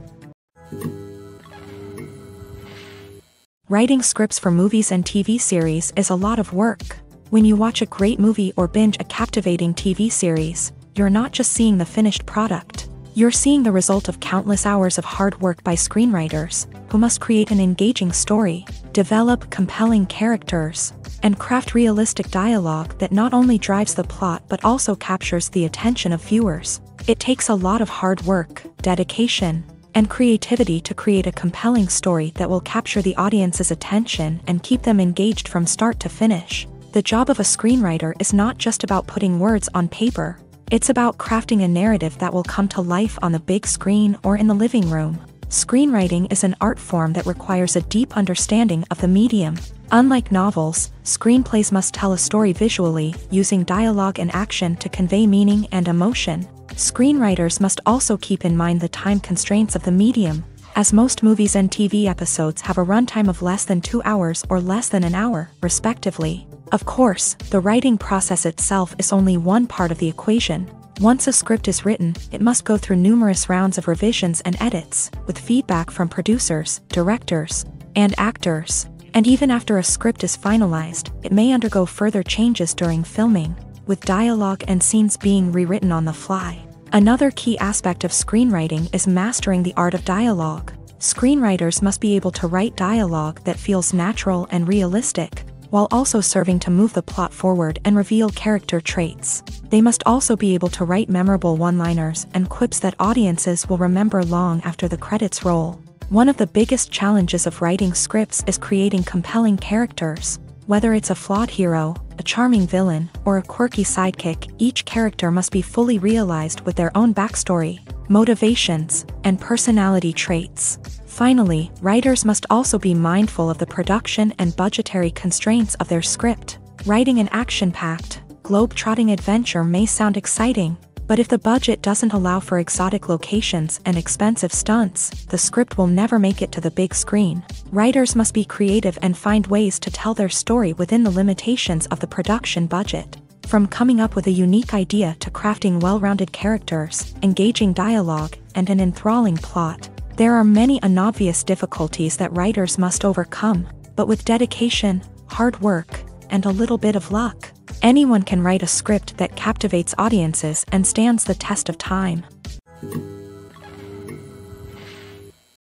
Writing scripts for movies and TV series is a lot of work. When you watch a great movie or binge a captivating TV series, you're not just seeing the finished product. You're seeing the result of countless hours of hard work by screenwriters, who must create an engaging story, develop compelling characters, and craft realistic dialogue that not only drives the plot but also captures the attention of viewers. It takes a lot of hard work, dedication, and creativity to create a compelling story that will capture the audience's attention and keep them engaged from start to finish. The job of a screenwriter is not just about putting words on paper. It's about crafting a narrative that will come to life on the big screen or in the living room. Screenwriting is an art form that requires a deep understanding of the medium. Unlike novels, screenplays must tell a story visually, using dialogue and action to convey meaning and emotion. Screenwriters must also keep in mind the time constraints of the medium, as most movies and TV episodes have a runtime of less than 2 hours or less than an hour, respectively. Of course, the writing process itself is only one part of the equation. Once a script is written, it must go through numerous rounds of revisions and edits, with feedback from producers, directors, and actors. And even after a script is finalized, it may undergo further changes during filming, with dialogue and scenes being rewritten on the fly. Another key aspect of screenwriting is mastering the art of dialogue. Screenwriters must be able to write dialogue that feels natural and realistic. while also serving to move the plot forward and reveal character traits. They must also be able to write memorable one-liners and quips that audiences will remember long after the credits roll. One of the biggest challenges of writing scripts is creating compelling characters. Whether it's a flawed hero, a charming villain, or a quirky sidekick, each character must be fully realized with their own backstory, motivations, and personality traits. Finally, writers must also be mindful of the production and budgetary constraints of their script. Writing an action-packed, globe-trotting adventure may sound exciting, but if the budget doesn't allow for exotic locations and expensive stunts, the script will never make it to the big screen. Writers must be creative and find ways to tell their story within the limitations of the production budget. From coming up with a unique idea to crafting well-rounded characters, engaging dialogue, and an enthralling plot, there are many unobvious difficulties that writers must overcome, but with dedication, hard work, and a little bit of luck, anyone can write a script that captivates audiences and stands the test of time.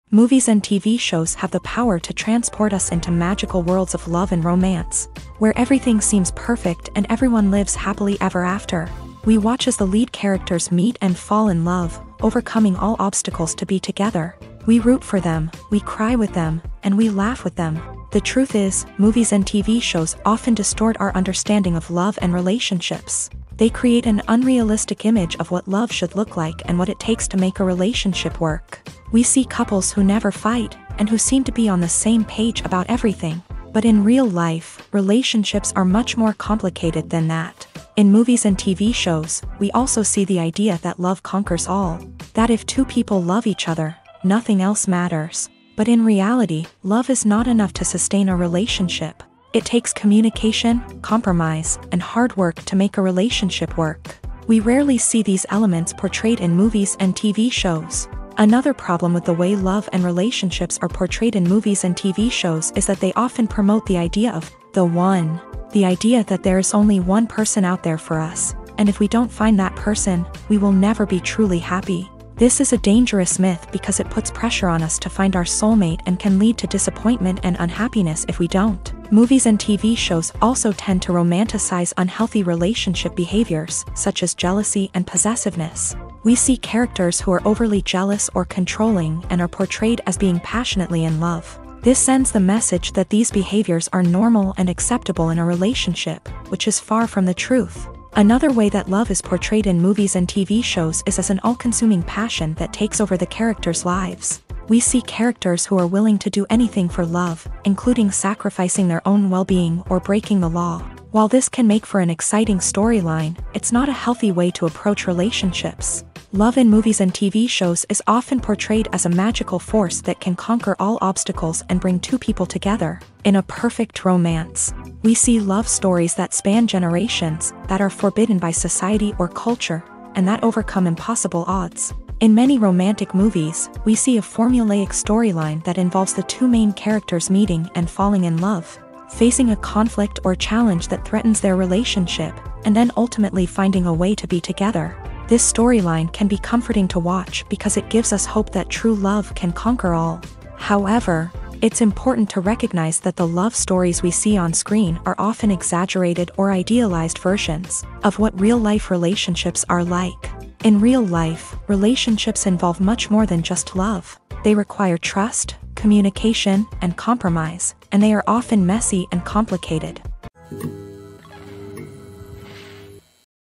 Movies and TV shows have the power to transport us into magical worlds of love and romance, where everything seems perfect and everyone lives happily ever after. We watch as the lead characters meet and fall in love, overcoming all obstacles to be together. We root for them, we cry with them, and we laugh with them. The truth is, movies and TV shows often distort our understanding of love and relationships. They create an unrealistic image of what love should look like and what it takes to make a relationship work. We see couples who never fight, and who seem to be on the same page about everything. But in real life, relationships are much more complicated than that. In movies and TV shows, we also see the idea that love conquers all. That if two people love each other, nothing else matters. But in reality, love is not enough to sustain a relationship. It takes communication, compromise, and hard work to make a relationship work. We rarely see these elements portrayed in movies and TV shows. Another problem with the way love and relationships are portrayed in movies and TV shows is that they often promote the idea of the one. The idea that there is only one person out there for us, and if we don't find that person, we will never be truly happy. This is a dangerous myth because it puts pressure on us to find our soulmate and can lead to disappointment and unhappiness if we don't. Movies and TV shows also tend to romanticize unhealthy relationship behaviors, such as jealousy and possessiveness. We see characters who are overly jealous or controlling and are portrayed as being passionately in love. This sends the message that these behaviors are normal and acceptable in a relationship, which is far from the truth. Another way that love is portrayed in movies and TV shows is as an all-consuming passion that takes over the characters' lives. We see characters who are willing to do anything for love, including sacrificing their own well-being or breaking the law. While this can make for an exciting storyline, it's not a healthy way to approach relationships. Love in movies and TV shows is often portrayed as a magical force that can conquer all obstacles and bring two people together. In a perfect romance, we see love stories that span generations, that are forbidden by society or culture, and that overcome impossible odds. In many romantic movies, we see a formulaic storyline that involves the two main characters meeting and falling in love, facing a conflict or challenge that threatens their relationship, and then ultimately finding a way to be together. This storyline can be comforting to watch because it gives us hope that true love can conquer all. However, it's important to recognize that the love stories we see on screen are often exaggerated or idealized versions of what real-life relationships are like. In real life, relationships involve much more than just love. They require trust, communication, and compromise, and they are often messy and complicated.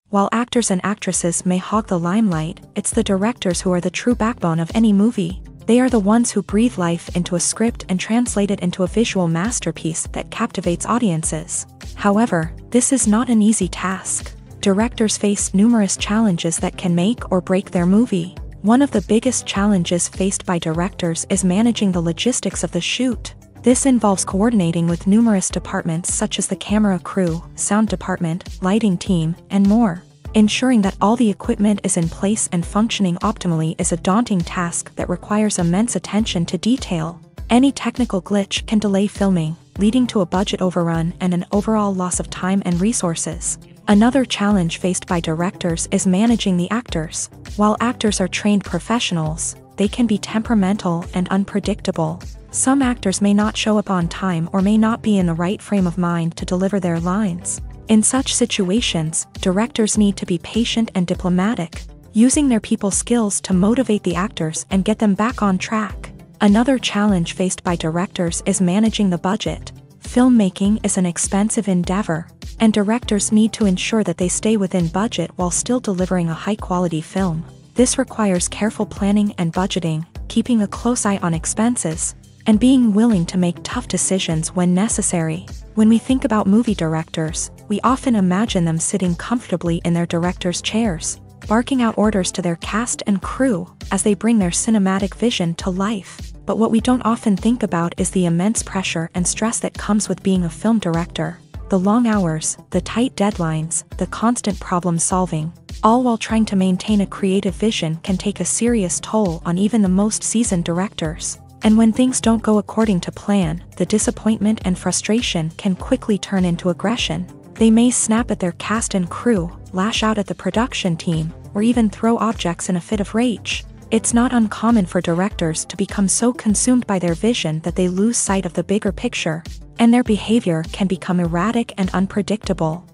While actors and actresses may hog the limelight, it's the directors who are the true backbone of any movie. They are the ones who breathe life into a script and translate it into a visual masterpiece that captivates audiences. However, this is not an easy task. Directors face numerous challenges that can make or break their movie. One of the biggest challenges faced by directors is managing the logistics of the shoot. This involves coordinating with numerous departments such as the camera crew, sound department, lighting team, and more. Ensuring that all the equipment is in place and functioning optimally is a daunting task that requires immense attention to detail. Any technical glitch can delay filming, leading to a budget overrun and an overall loss of time and resources. Another challenge faced by directors is managing the actors. While actors are trained professionals, they can be temperamental and unpredictable. Some actors may not show up on time or may not be in the right frame of mind to deliver their lines. In such situations, directors need to be patient and diplomatic, using their people skills to motivate the actors and get them back on track. Another challenge faced by directors is managing the budget. Filmmaking is an expensive endeavor, and directors need to ensure that they stay within budget while still delivering a high-quality film. This requires careful planning and budgeting, keeping a close eye on expenses, and being willing to make tough decisions when necessary. When we think about movie directors, we often imagine them sitting comfortably in their director's chairs, barking out orders to their cast and crew as they bring their cinematic vision to life. But what we don't often think about is the immense pressure and stress that comes with being a film director. The long hours, the tight deadlines, the constant problem solving, all while trying to maintain a creative vision can take a serious toll on even the most seasoned directors. And when things don't go according to plan, the disappointment and frustration can quickly turn into aggression. They may snap at their cast and crew, lash out at the production team, or even throw objects in a fit of rage. It's not uncommon for directors to become so consumed by their vision that they lose sight of the bigger picture, and their behavior can become erratic and unpredictable.